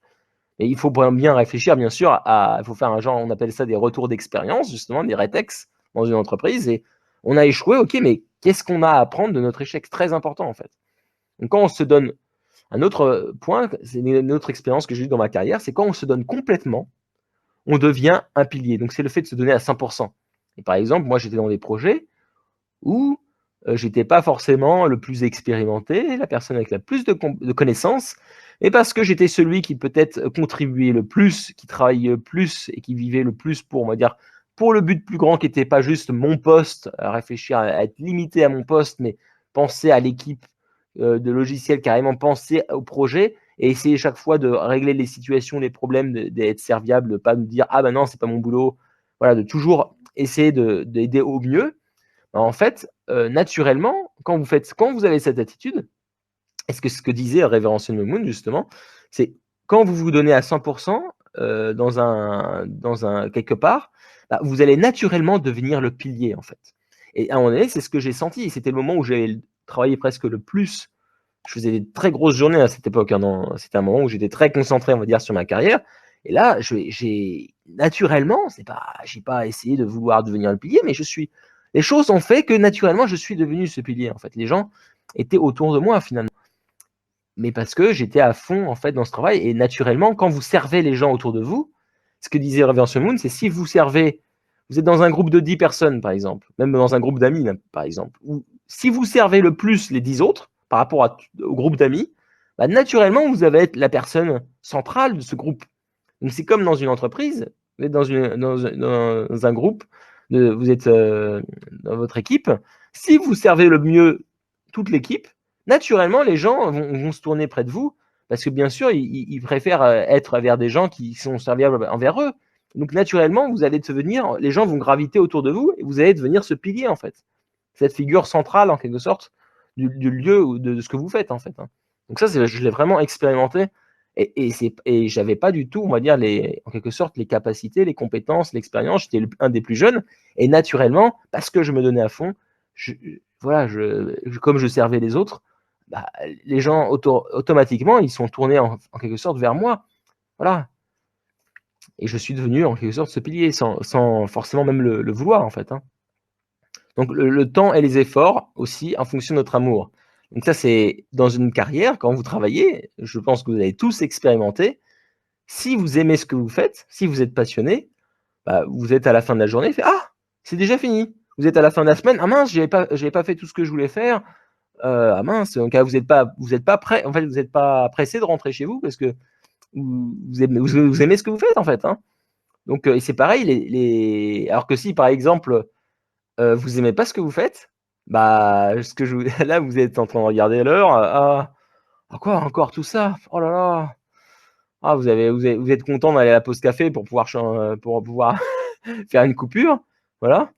Et il faut bien réfléchir, bien sûr, il faut faire un genre, on appelle ça des retours d'expérience, justement, des rétex dans une entreprise. Et on a échoué, ok, mais qu'est-ce qu'on a à apprendre de notre échec? C'est très important, en fait. Donc, quand on se donne un autre point, c'est une autre expérience que j'ai eue dans ma carrière, c'est quand on se donne complètement, on devient un pilier. Donc, c'est le fait de se donner à 100%. Et par exemple, moi, j'étais dans des projets où j'étais pas forcément le plus expérimenté, la personne avec la plus de connaissances, et parce que j'étais celui qui peut-être contribuait le plus, qui travaillait le plus et qui vivait le plus pour, on va dire, pour le but plus grand qui n'était pas juste mon poste, à réfléchir à être limité à mon poste, mais penser à l'équipe de logiciels carrément pensés au projet et essayer chaque fois de régler les situations, les problèmes, d'être serviable, de pas nous dire ah ben non c'est pas mon boulot, voilà, de toujours essayer d'aider au mieux. Ben, en fait, naturellement, quand vous avez cette attitude, est-ce que ce que disait Révérend Sun Moon justement, c'est quand vous vous donnez à 100% dans un quelque part, bah, vous allez naturellement devenir le pilier en fait. Et à un moment donné, c'est ce que j'ai senti. C'était le moment où j'avais travaillé presque le plus. Je faisais des très grosses journées à cette époque. Hein, c'était un moment où j'étais très concentré, on va dire, sur ma carrière. Et là, j'ai naturellement, j'ai pas essayé de vouloir devenir le pilier, mais les choses ont fait que naturellement, je suis devenu ce pilier. En fait, les gens étaient autour de moi finalement, mais parce que j'étais à fond en fait dans ce travail. Et naturellement, quand vous servez les gens autour de vous, ce que disait Révérend Sun Moon, c'est si vous servez, vous êtes dans un groupe de 10 personnes par exemple, même dans un groupe d'amis par exemple, ou si vous servez le plus les 10 autres par rapport au groupe d'amis, bah, naturellement vous allez être la personne centrale de ce groupe. Donc c'est comme dans une entreprise, vous êtes dans un groupe, vous êtes dans votre équipe, si vous servez le mieux toute l'équipe, naturellement, les gens vont se tourner près de vous parce que bien sûr, ils préfèrent être vers des gens qui sont serviables envers eux. Donc naturellement, vous allez devenir, les gens vont graviter autour de vous et vous allez devenir ce pilier en fait, cette figure centrale en quelque sorte du lieu ou de ce que vous faites en fait. Hein. Donc ça, je l'ai vraiment expérimenté et j'avais pas du tout, on va dire, en quelque sorte, les capacités, les compétences, l'expérience. J'étais un des plus jeunes et naturellement, parce que je me donnais à fond, voilà, comme je servais les autres, bah, les gens automatiquement, ils sont tournés en quelque sorte vers moi. Voilà. Et je suis devenu en quelque sorte ce pilier sans forcément même le vouloir en fait. Hein. Donc le temps et les efforts aussi en fonction de notre amour. Donc ça, c'est dans une carrière, quand vous travaillez, je pense que vous avez tous expérimenté. Si vous aimez ce que vous faites, si vous êtes passionné, bah, vous êtes à la fin de la journée, fait ah, c'est déjà fini. Vous êtes à la fin de la semaine, ah mince, j'avais pas fait tout ce que je voulais faire. Ah mince, donc vous êtes pas prêt, en fait, vous n'êtes pas pressé de rentrer chez vous parce que vous aimez ce que vous faites en fait. Hein. Donc et c'est pareil, alors que si par exemple vous aimez pas ce que vous faites, bah là vous êtes en train de regarder l'heure, quoi encore tout ça, oh là là, ah vous êtes content d'aller à la pause café pour pouvoir faire une coupure, voilà.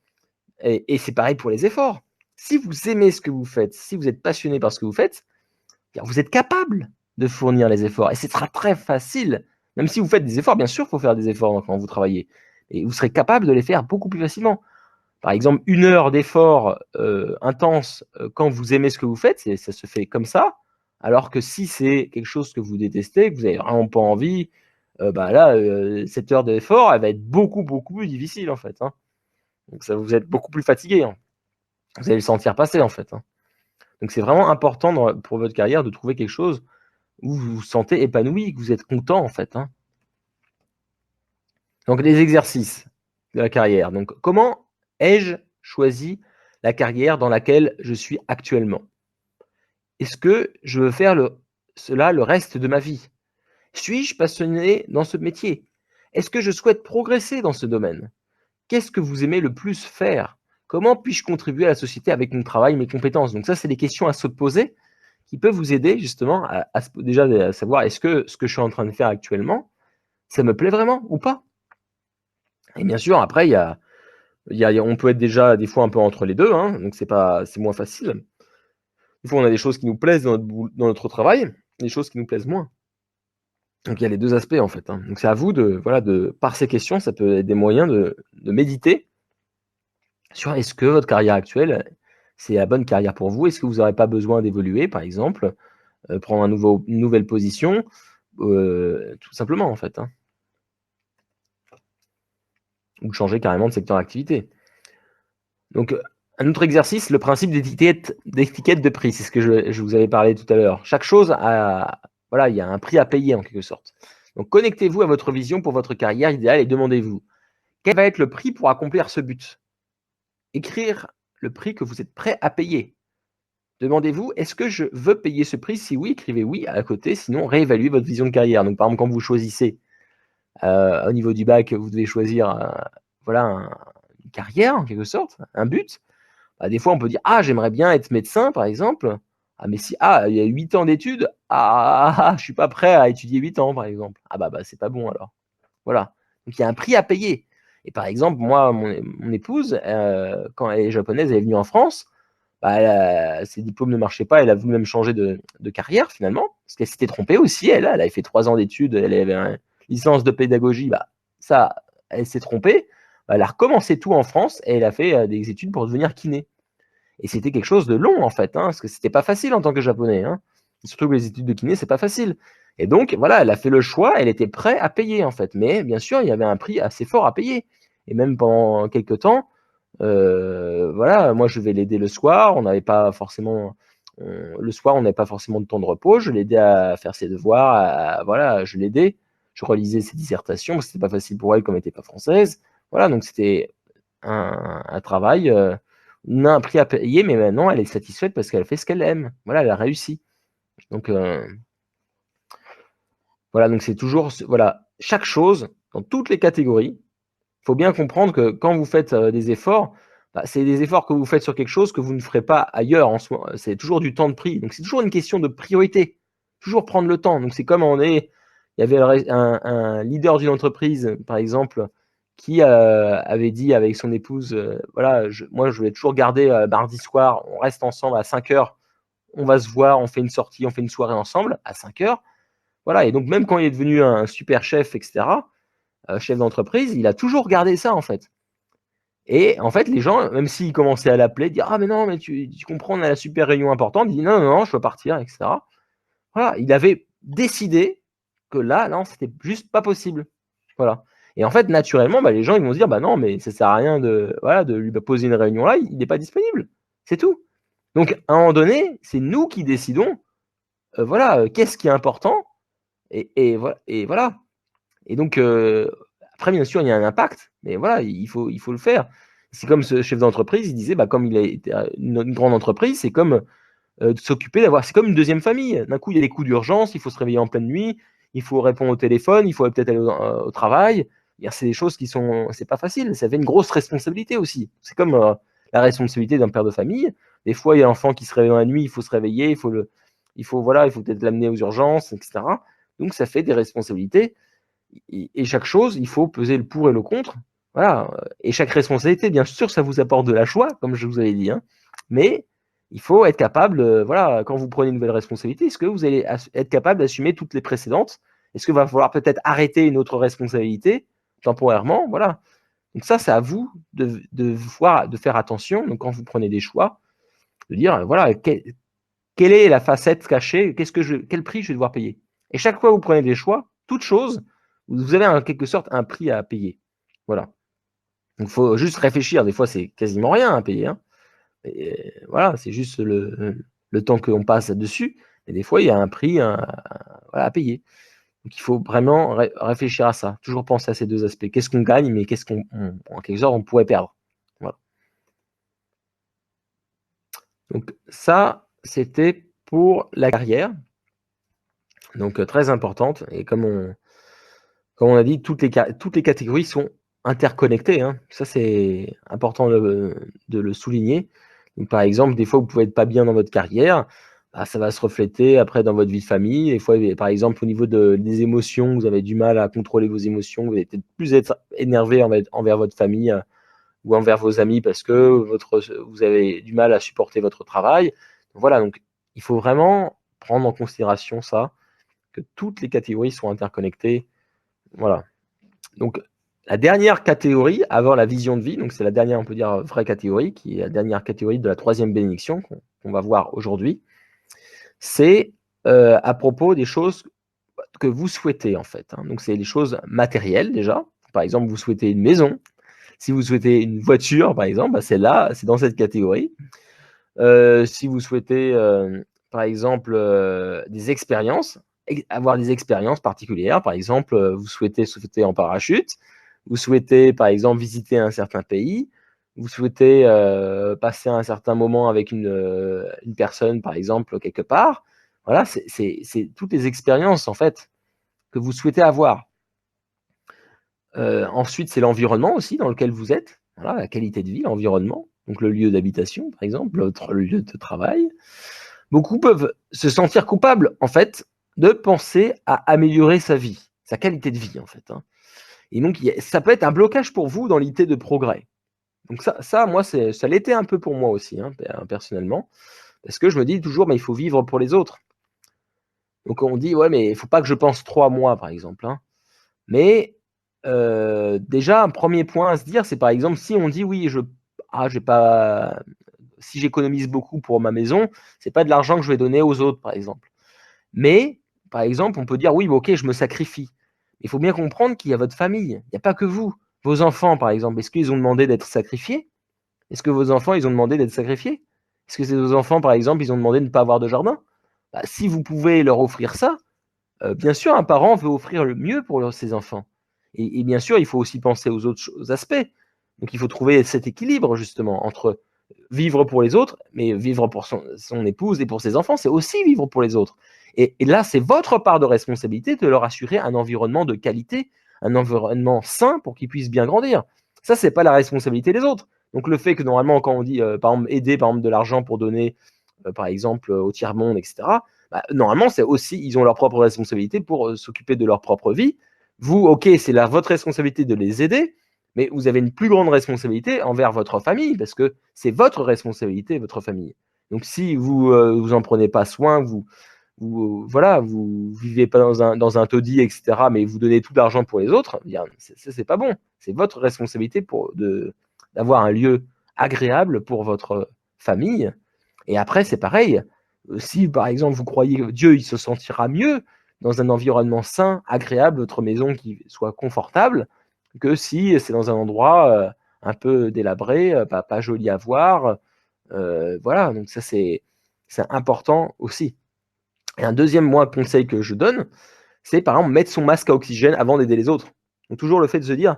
Et c'est pareil pour les efforts. Si vous aimez ce que vous faites, si vous êtes passionné par ce que vous faites, vous êtes capable de fournir les efforts et ce sera très facile. Même si vous faites des efforts, bien sûr, il faut faire des efforts quand vous travaillez. Et vous serez capable de les faire beaucoup plus facilement. Par exemple, 1 heure d'effort intense quand vous aimez ce que vous faites, ça se fait comme ça. Alors que si c'est quelque chose que vous détestez, que vous n'avez vraiment pas envie, bah là, cette heure d'effort, elle va être beaucoup, beaucoup plus difficile en fait. Hein. Donc ça, vous êtes beaucoup plus fatigué. Hein. Vous allez le sentir passer en fait. Hein. Donc c'est vraiment important pour votre carrière de trouver quelque chose où vous vous sentez épanoui, que vous êtes content en fait. Hein. Donc les exercices de la carrière. Donc comment ai-je choisi la carrière dans laquelle je suis actuellement? Est-ce que je veux faire cela le reste de ma vie? Suis-je passionné dans ce métier? Est-ce que je souhaite progresser dans ce domaine? Qu'est-ce que vous aimez le plus faire? Comment puis-je contribuer à la société avec mon travail, mes compétences? Donc ça, c'est des questions à se poser qui peuvent vous aider justement déjà à savoir est-ce que ce que je suis en train de faire actuellement, ça me plaît vraiment ou pas? Et bien sûr, après, on peut être déjà des fois un peu entre les deux, hein, donc c'est moins facile. Des fois, on a des choses qui nous plaisent dans notre travail, des choses qui nous plaisent moins. Donc il y a les 2 aspects en fait. Hein. Donc c'est à vous voilà, par ces questions, ça peut être des moyens de méditer sur est-ce que votre carrière actuelle, c'est la bonne carrière pour vous? Est-ce que vous n'aurez pas besoin d'évoluer, par exemple, prendre une nouvelle position, tout simplement en fait. Hein. Ou changer carrément de secteur d'activité. Donc, un autre exercice, le principe d'étiquette de prix, c'est ce que je vous avais parlé tout à l'heure. Chaque chose voilà, il y a un prix à payer en quelque sorte. Donc, connectez-vous à votre vision pour votre carrière idéale et demandez-vous quel va être le prix pour accomplir ce but. Écrire le prix que vous êtes prêt à payer. Demandez-vous, est-ce que je veux payer ce prix? Si oui, écrivez oui à côté, sinon réévaluez votre vision de carrière. Donc, par exemple, quand vous choisissez au niveau du bac, vous devez choisir voilà, une carrière en quelque sorte, un but. Bah, des fois, on peut dire ah j'aimerais bien être médecin par exemple. Ah, mais si, il y a 8 ans d'études, je suis pas prêt à étudier 8 ans, par exemple. Ah bah, c'est pas bon alors. Voilà. Donc il y a un prix à payer. Et par exemple, moi, mon épouse, quand elle est japonaise, elle est venue en France, bah, ses diplômes ne marchaient pas, elle a voulu même changer de carrière finalement, parce qu'elle s'était trompée aussi, elle avait fait 3 ans d'études, elle avait une licence de pédagogie, bah, ça, elle s'est trompée, bah, elle a recommencé tout en France et elle a fait des études pour devenir kiné. Et c'était quelque chose de long en fait, hein, parce que c'était pas facile en tant que japonais. Hein. Surtout que les études de kiné, c'est pas facile. Et donc, voilà, elle a fait le choix, elle était prête à payer en fait. Mais bien sûr, il y avait un prix assez fort à payer. Et même pendant quelques temps, voilà, moi je vais l'aider le soir, on n'avait pas forcément. Le soir, on n'avait pas forcément de temps de repos. Je l'aidais à faire ses devoirs, voilà, je l'aidais. Je relisais ses dissertations, parce que c'était pas facile pour elle comme elle n'était pas française. Voilà, donc c'était un travail. On a un prix à payer, mais maintenant elle est satisfaite parce qu'elle fait ce qu'elle aime. Voilà, elle a réussi. Donc voilà, donc c'est toujours voilà, chaque chose dans toutes les catégories. Il faut bien comprendre que quand vous faites des efforts, bah, c'est des efforts que vous faites sur quelque chose que vous ne ferez pas ailleurs en soi. C'est toujours du temps de prix. Donc c'est toujours une question de priorité. Toujours prendre le temps. Donc c'est comme il y avait un leader d'une entreprise, par exemple, qui avait dit avec son épouse, voilà, moi je voulais toujours garder mardi soir, on reste ensemble à 5 heures, on va se voir, on fait une sortie, on fait une soirée ensemble à 5 heures. Voilà, et donc même quand il est devenu un super chef, etc., chef d'entreprise, il a toujours gardé ça en fait. Et en fait, les gens, même s'ils commençaient à l'appeler, dire ah mais non, mais tu comprends, on a la super réunion importante, il dit non, non, non, je dois partir, etc. Voilà, il avait décidé que là, non, c'était juste pas possible. Voilà. Et en fait, naturellement, bah, les gens ils vont se dire bah non, mais ça sert à rien de, voilà, de lui poser une réunion là, il n'est pas disponible. C'est tout. Donc à un moment donné, c'est nous qui décidons, voilà, qu'est-ce qui est important et voilà. Et donc après, bien sûr, il y a un impact, mais voilà, il faut le faire. C'est comme ce chef d'entreprise, il disait, bah, comme il a été une grande entreprise, c'est comme de s'occuper d'avoir, c'est comme une deuxième famille. D'un coup, il y a des coups d'urgence, il faut se réveiller en pleine nuit, il faut répondre au téléphone, il faut peut-être aller au travail. C'est des choses qui sont, c'est pas facile. Ça fait une grosse responsabilité aussi. C'est comme la responsabilité d'un père de famille. Des fois, il y a l'enfant qui se réveille dans la nuit, il faut se réveiller, voilà, il faut peut-être l'amener aux urgences, etc. Donc, ça fait des responsabilités. Et chaque chose, il faut peser le pour et le contre. Voilà. Et chaque responsabilité, bien sûr, ça vous apporte de la joie, comme je vous avais dit. Hein. Mais il faut être capable, voilà, quand vous prenez une nouvelle responsabilité, est-ce que vous allez être capable d'assumer toutes les précédentes? Est-ce qu'il va falloir peut-être arrêter une autre responsabilité temporairement? Voilà. Donc ça, c'est à vous de faire attention. Donc quand vous prenez des choix, de dire, voilà, quelle est la facette cachée? Quel prix je vais devoir payer? Et chaque fois que vous prenez des choix, toute chose, vous avez en quelque sorte un prix à payer. Voilà. Donc il faut juste réfléchir. Des fois, c'est quasiment rien à payer. Hein. Et voilà, c'est juste le temps qu'on passe là-dessus. Et des fois, il y a un prix voilà, à payer. Donc il faut vraiment réfléchir à ça. Toujours penser à ces deux aspects. Qu'est-ce qu'on gagne, mais qu'est-ce en quelque sorte, on pourrait perdre. Voilà. Donc ça, c'était pour la carrière. Donc très importante. Et comme on a dit, toutes les catégories sont interconnectées. Hein. Ça, c'est important de le souligner. Donc, par exemple, des fois, vous pouvez être pas bien dans votre carrière. Bah, ça va se refléter après dans votre vie de famille. Des fois, par exemple, au niveau des émotions, vous avez du mal à contrôler vos émotions. Vous allez peut-être plus être énervé envers votre famille ou envers vos amis parce que vous avez du mal à supporter votre travail. Donc, voilà, donc il faut vraiment prendre en considération ça, que toutes les catégories sont interconnectées. Voilà. Donc, la dernière catégorie, avant la vision de vie, donc c'est la dernière, on peut dire, vraie catégorie, qui est la dernière catégorie de la troisième bénédiction qu'on va voir aujourd'hui, c'est à propos des choses que vous souhaitez, en fait. Hein. Donc, c'est les choses matérielles, déjà. Par exemple, vous souhaitez une maison. Si vous souhaitez une voiture, par exemple, bah, c'est dans cette catégorie. Si vous souhaitez, par exemple, des expériences, avoir des expériences particulières, par exemple, vous souhaitez sauter en parachute, vous souhaitez, par exemple, visiter un certain pays, vous souhaitez passer un certain moment avec une personne, par exemple, quelque part. Voilà, c'est toutes les expériences, en fait, que vous souhaitez avoir. Ensuite, c'est l'environnement aussi dans lequel vous êtes. Voilà, la qualité de vie, l'environnement. Donc, le lieu d'habitation, par exemple, votre lieu de travail. Beaucoup peuvent se sentir coupables, en fait, de penser à améliorer sa vie, sa qualité de vie, en fait, hein. Et donc ça peut être un blocage pour vous dans l'idée de progrès. Donc ça moi, ça l'était un peu pour moi aussi, hein, personnellement, parce que je me dis toujours: «Mais il faut vivre pour les autres». Donc on dit: «Ouais, mais il faut pas que je pense trop à moi», par exemple, hein. Mais déjà un premier point à se dire, c'est par exemple si on dit: «Oui, je vais pas si j'économise beaucoup pour ma maison, c'est pas de l'argent que je vais donner aux autres», par exemple. Mais par exemple, on peut dire: «Oui, bah, OK, je me sacrifie». Il faut bien comprendre qu'il y a votre famille, il y a pas que vous. Vos enfants, par exemple, est-ce qu'ils ont demandé d'être sacrifiés? Est-ce que vos enfants, ils ont demandé d'être sacrifiés? Est-ce que vos enfants, par exemple, ils ont demandé de ne pas avoir de jardin? Bah, si vous pouvez leur offrir ça, bien sûr, un parent veut offrir le mieux pour ses enfants et bien sûr, il faut aussi penser aux autres aspects. Donc il faut trouver cet équilibre justement entre vivre pour les autres, mais vivre pour son épouse et pour ses enfants, c'est aussi vivre pour les autres et là, c'est votre part de responsabilité de leur assurer un environnement de qualité, un environnement sain pour qu'ils puissent bien grandir. Ça, c'est pas la responsabilité des autres. Donc le fait que normalement quand on dit, par exemple aider par exemple de l'argent pour donner, par exemple, au tiers-monde et cetera, bah, normalement, c'est aussi ils ont leur propre responsabilité pour, s'occuper de leur propre vie. Vous, OK, c'est votre responsabilité de les aider, mais vous avez une plus grande responsabilité envers votre famille parce que c'est votre responsabilité, votre famille. Donc si vous en prenez pas soin, voilà, vous vivez pas dans un taudis et cetera, mais vous donnez tout l'argent pour les autres, eh bien, c'est pas bon. C'est votre responsabilité d'avoir un lieu agréable pour votre famille et après, c'est pareil. Si par exemple vous croyez que Dieu, il se sentira mieux dans un environnement sain, agréable, votre maison qui soit confortable, que si c'est dans un endroit un peu délabré, pas joli à voir. Voilà, donc ça c'est important aussi. Et un deuxième moi conseil que je donne, c'est par exemple mettre son masque à oxygène avant d'aider les autres. Donc toujours le fait de se dire,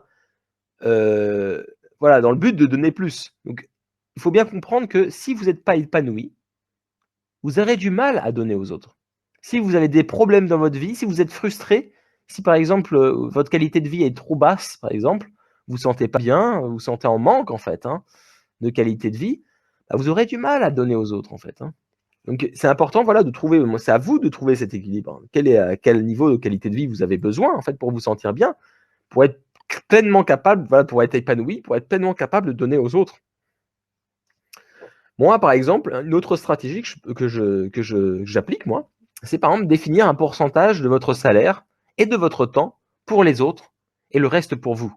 heu, voilà, dans le but de donner plus. Donc il faut bien comprendre que si vous n'êtes pas épanoui, vous aurez du mal à donner aux autres. Si vous avez des problèmes dans votre vie, si vous êtes frustré, si par exemple, votre qualité de vie est trop basse, par exemple, vous vous sentez pas bien, vous vous sentez en manque en fait, hein, de qualité de vie, bah, vous aurez du mal à donner aux autres en fait, hein. Donc c'est important, voilà, de trouver moi c'est à vous de trouver cet équilibre, hein. Quel niveau de qualité de vie vous avez besoin en fait pour vous sentir bien, pour être pleinement capable, voilà, pour être épanoui, pour être pleinement capable de donner aux autres. Moi, par exemple, une autre stratégie que j'applique moi, c'est par exemple définir un pourcentage de votre salaire et de votre temps pour les autres et le reste pour vous.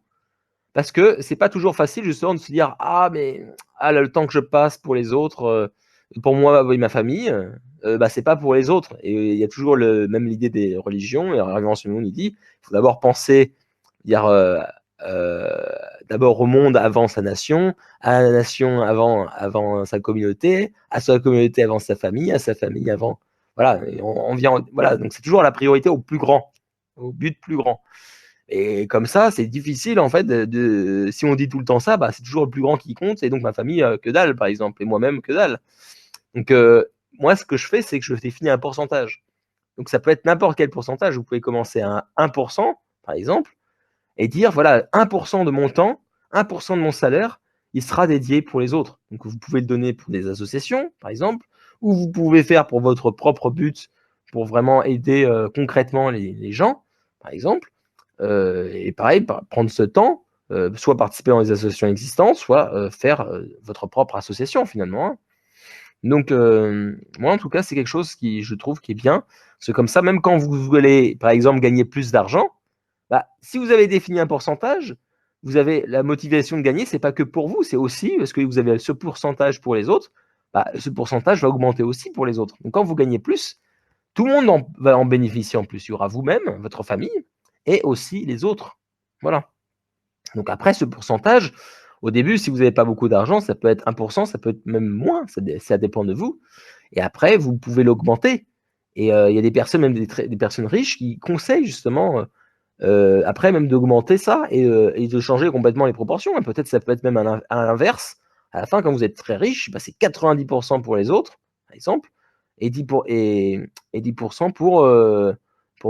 Parce que c'est pas toujours facile justement de se dire: «Ah mais ah là, le temps que je passe pour les autres, pour moi et ma famille, bah, c'est pas pour les autres» et il y a toujours même l'idée des religions et Arrivant sur le monde, il dit: «Il faut d'abord penser, dire, heu, d'abord au monde avant sa nation, à la nation avant sa communauté, à sa communauté avant sa famille, à sa famille avant» voilà et on vient voilà, donc c'est toujours la priorité au plus grand, au but plus grand. Et comme ça, c'est difficile en fait si on dit tout le temps ça, bah, c'est toujours le plus grand qui compte et donc ma famille, que dalle par exemple et moi-même que dalle. Donc moi ce que je fais, c'est que je définis un pourcentage. Donc ça peut être n'importe quel pourcentage. Vous pouvez commencer à 1 par exemple et dire: «Voilà, 1 de mon temps, 1 de mon salaire, il sera dédié pour les autres». Donc vous pouvez le donner pour des associations, par exemple, ou vous pouvez faire pour votre propre but, pour vraiment aider, concrètement les gens, par exemple. Et pareil, prendre ce temps, soit participer dans les associations existantes, soit, faire, votre propre association finalement, hein. Donc moi en tout cas, c'est quelque chose qui je trouve qui est bien. C'est comme ça, même quand vous voulez, par exemple, gagner plus d'argent, bah, si vous avez défini un pourcentage, vous avez la motivation de gagner, c'est pas que pour vous, c'est aussi parce que vous avez ce pourcentage pour les autres, bah, ce pourcentage va augmenter aussi pour les autres. Donc quand vous gagnez plus, tout le monde va en bénéficier en plus. Il y aura vous-même, votre famille et aussi les autres. Voilà. Donc après ce pourcentage, au début, si vous n'avez pas beaucoup d'argent, ça peut être 1 ça peut être même moins, ça dépend de vous et après vous pouvez l'augmenter et il y a des personnes, même des personnes riches qui conseillent justement, après même d'augmenter ça et de changer complètement les proportions, hein. Peut-être ça peut être même à l'inverse. À la fin, quand vous êtes très riche, bah, c'est 90 pour les autres, par exemple, et 10 pour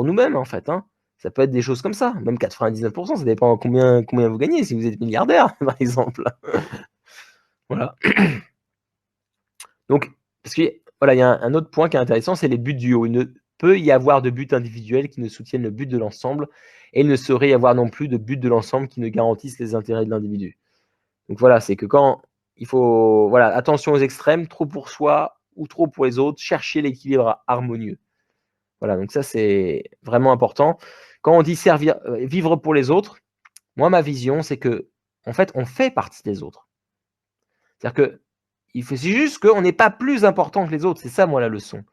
nous-mêmes, en fait, hein. Ça peut être des choses comme ça, même 99 ça dépend combien vous gagnez, si vous êtes milliardaire, par exemple. Voilà. Donc parce que voilà, il y a un autre point qui est intéressant, c'est les buts du haut. Il ne peut y avoir de buts individuels qui ne soutiennent le but de l'ensemble et il ne saurait y avoir non plus de but de l'ensemble qui ne garantissent les intérêts de l'individu. Donc voilà, c'est que quand il faut, voilà, attention aux extrêmes, trop pour soi ou trop pour les autres, chercher l'équilibre harmonieux. Voilà, donc ça c'est vraiment important. Quand on dit servir, vivre pour les autres, moi ma vision c'est que en fait on fait partie des autres. C'est-à-dire que c'est juste qu'on n'est pas plus important que les autres, c'est ça moi la leçon.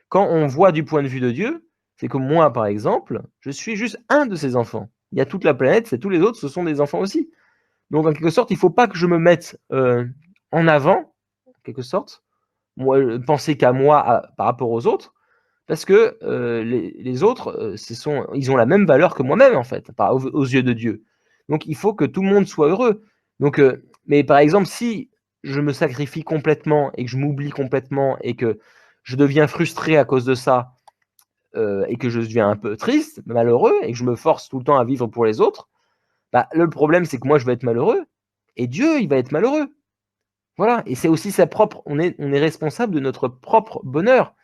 Quand on voit du point de vue de Dieu, c'est que moi par exemple, je suis juste un de ses enfants. Il y a toute la planète, c'est tous les autres, ce sont des enfants aussi. Donc en quelque sorte, il ne faut pas que je me mette en avant, en quelque sorte, moi, penser qu'à moi par rapport aux autres, parce que les autres, ils ont la même valeur que moi-même, en fait, aux yeux de Dieu. Donc il faut que tout le monde soit heureux. Donc, mais par exemple, si je me sacrifie complètement et que je m'oublie complètement et que je deviens frustré à cause de ça et que je deviens un peu triste, malheureux, et que je me force tout le temps à vivre pour les autres, bah, le problème, c'est que moi, je vais être malheureux et Dieu, il va être malheureux. Voilà, et c'est aussi on est responsable de notre propre bonheur.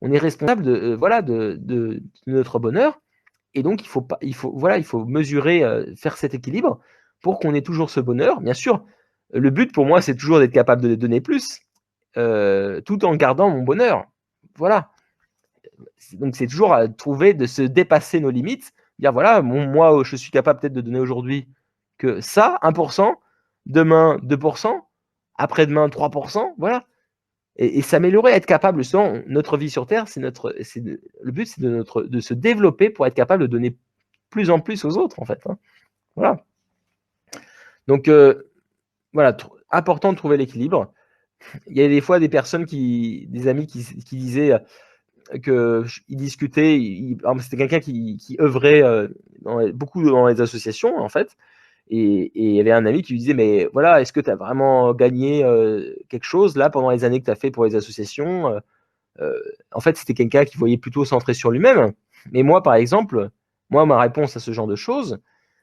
On est responsable voilà, de notre bonheur et donc il faut mesurer, faire cet équilibre pour qu'on ait toujours ce bonheur. Bien sûr, le but pour moi, c'est toujours d'être capable de donner plus, tout en gardant mon bonheur. Voilà. Donc c'est toujours à trouver de se dépasser nos limites, dire voilà, moi je suis capable peut-être de donner aujourd'hui que ça, 1%, demain 2%, après-demain 3%, voilà. Et s'améliorer, être capable, justement, notre vie sur Terre, le but, c'est de se développer pour être capable de donner plus en plus aux autres, en fait. Hein. Voilà. Donc, voilà, important de trouver l'équilibre. Il y a des fois des personnes des amis qui disaient qu'ils discutaient, c'était quelqu'un qui œuvrait beaucoup dans les associations, en fait. Et il y avait un ami qui lui disait, mais voilà, est-ce que tu as vraiment gagné quelque chose là pendant les années que tu as fait pour les associations En fait, c'était quelqu'un qui voyait plutôt centré sur lui-même. Mais moi, par exemple, ma réponse à ce genre de choses,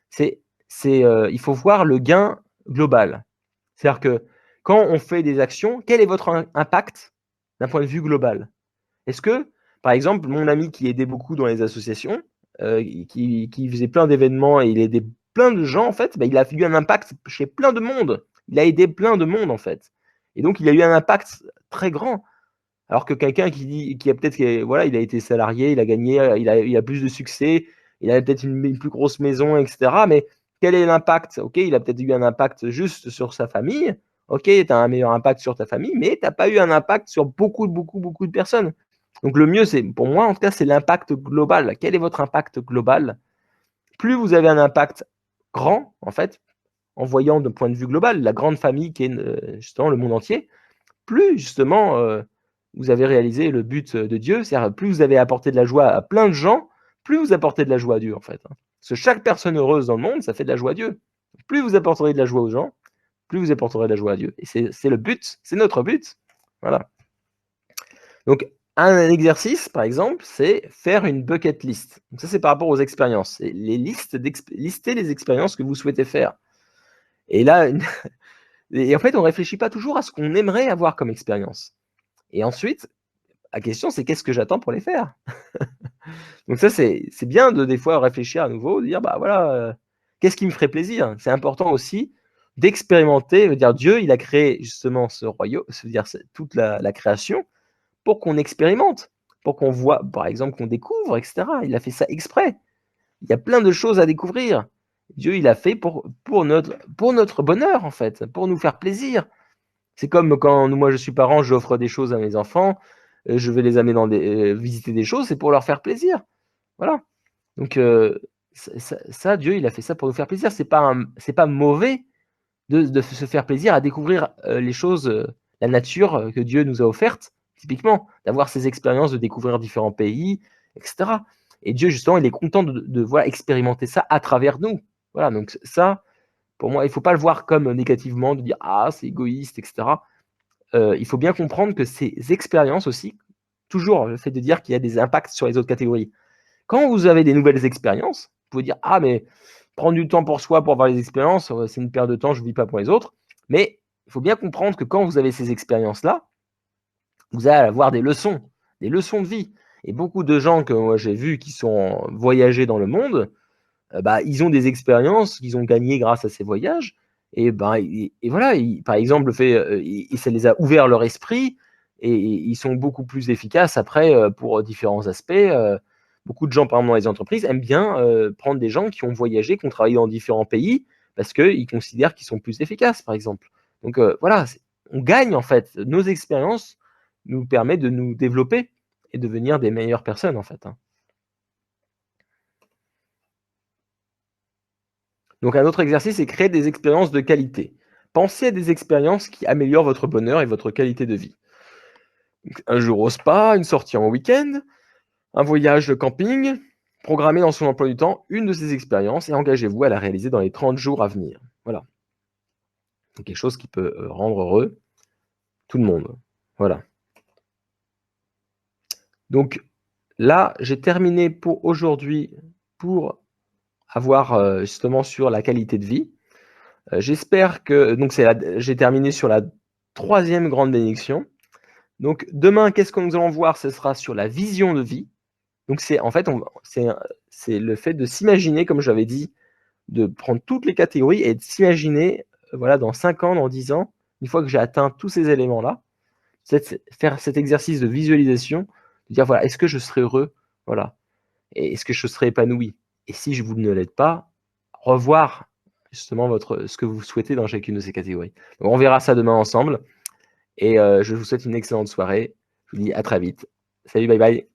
c'est il faut voir le gain global. C'est-à-dire que quand on fait des actions, quel est votre impact d'un point de vue global? Est-ce que, par exemple, mon ami qui aidait beaucoup dans les associations, qui faisait plein d'événements et il aidait plein de gens, en fait, bah, il a eu un impact chez plein de monde. Il a aidé plein de monde, en fait. Et donc, il a eu un impact très grand. Alors que quelqu'un qui a peut-être, voilà, il a été salarié, il a gagné, il a plus de succès, il a peut-être une plus grosse maison, etc. Mais quel est l'impact? Ok, il a peut-être eu un impact juste sur sa famille. Ok, tu as un meilleur impact sur ta famille, mais tu n'as pas eu un impact sur beaucoup, beaucoup, beaucoup de personnes. Donc le mieux, c'est, pour moi en tout cas, c'est l'impact global. Quel est votre impact global? Plus vous avez un impact grand, en fait, en voyant de point de vue global, la grande famille qui est justement le monde entier, plus justement vous avez réalisé le but de Dieu, c'est-à-dire plus vous avez apporté de la joie à plein de gens, plus vous apportez de la joie à Dieu en fait. Hein. Parce que chaque personne heureuse dans le monde, ça fait de la joie à Dieu. Plus vous apporterez de la joie aux gens, plus vous apporterez de la joie à Dieu. Et c'est le but, c'est notre but. Voilà. Donc un exercice, par exemple, c'est faire une bucket list. Donc ça, c'est par rapport aux expériences. C'est lister les expériences que vous souhaitez faire. Et là, et en fait, on ne réfléchit pas toujours à ce qu'on aimerait avoir comme expérience. Et ensuite, la question, c'est qu'est-ce que j'attends pour les faire? Donc ça, c'est bien de des fois réfléchir à nouveau, de dire, bah voilà, qu'est-ce qui me ferait plaisir? C'est important aussi d'expérimenter, dire Dieu, il a créé justement ce royaume, c'est-à-dire toute la création, pour qu'on expérimente, pour qu'on voit, par exemple, qu'on découvre, etc. Il a fait ça exprès. Il y a plein de choses à découvrir. Dieu, il a fait pour notre bonheur, en fait, pour nous faire plaisir. C'est comme quand moi je suis parent, j'offre des choses à mes enfants, je vais les amener visiter des choses, c'est pour leur faire plaisir. Voilà. Donc ça, Dieu, il a fait ça pour nous faire plaisir. C'est pas mauvais de se faire plaisir à découvrir les choses, la nature que Dieu nous a offerte, typiquement, d'avoir ces expériences, de découvrir différents pays, etc. Et Dieu, justement, il est content de voilà, expérimenter ça à travers nous. Voilà, donc ça, pour moi, il ne faut pas le voir comme négativement, de dire ah, c'est égoïste, etc. Il faut bien comprendre que ces expériences aussi, toujours le fait de dire qu'il y a des impacts sur les autres catégories. Quand vous avez des nouvelles expériences, vous pouvez dire ah mais prendre du temps pour soi pour avoir les expériences, c'est une perte de temps, je ne vis pas pour les autres. Mais il faut bien comprendre que quand vous avez ces expériences-là, vous allez avoir des leçons de vie. Et beaucoup de gens que moi j'ai vus qui sont voyagés dans le monde, bah, ils ont des expériences qu'ils ont gagnées grâce à ces voyages. Et, ben, et voilà, par exemple, le fait, et ça les a ouvert leur esprit et ils sont beaucoup plus efficaces après pour différents aspects. Beaucoup de gens, par exemple, dans les entreprises, aiment bien prendre des gens qui ont voyagé, qui ont travaillé dans différents pays, parce qu'ils considèrent qu'ils sont plus efficaces, par exemple. Donc voilà, on gagne en fait. Nos expériences nous permettent de nous développer et devenir des meilleures personnes en fait. Hein. Donc un autre exercice est créer des expériences de qualité. Pensez à des expériences qui améliorent votre bonheur et votre qualité de vie. Donc, un jour au spa, une sortie en week-end, un voyage de camping. Programmez dans son emploi du temps une de ces expériences et engagez-vous à la réaliser dans les 30 jours à venir. Voilà. C'est quelque chose qui peut rendre heureux tout le monde. Voilà. Donc là, j'ai terminé pour aujourd'hui pour avoir justement sur la qualité de vie. J'espère que donc j'ai terminé sur la 3e grande bénédiction. Donc demain, qu'est-ce que nous allons voir? Ce sera sur la vision de vie. Donc c'est en fait, c'est le fait de s'imaginer, comme j'avais dit, de prendre toutes les catégories et de s'imaginer, voilà, dans 5 ans, dans 10 ans, une fois que j'ai atteint tous ces éléments-là, faire cet exercice de visualisation, de dire voilà, est-ce que je serai heureux? Voilà. Et est-ce que je serai épanoui? Et si vous ne l'êtes pas, revoir justement ce que vous souhaitez dans chacune de ces catégories. Donc on verra ça demain ensemble. Et je vous souhaite une excellente soirée. Je vous dis à très vite. Salut, bye bye.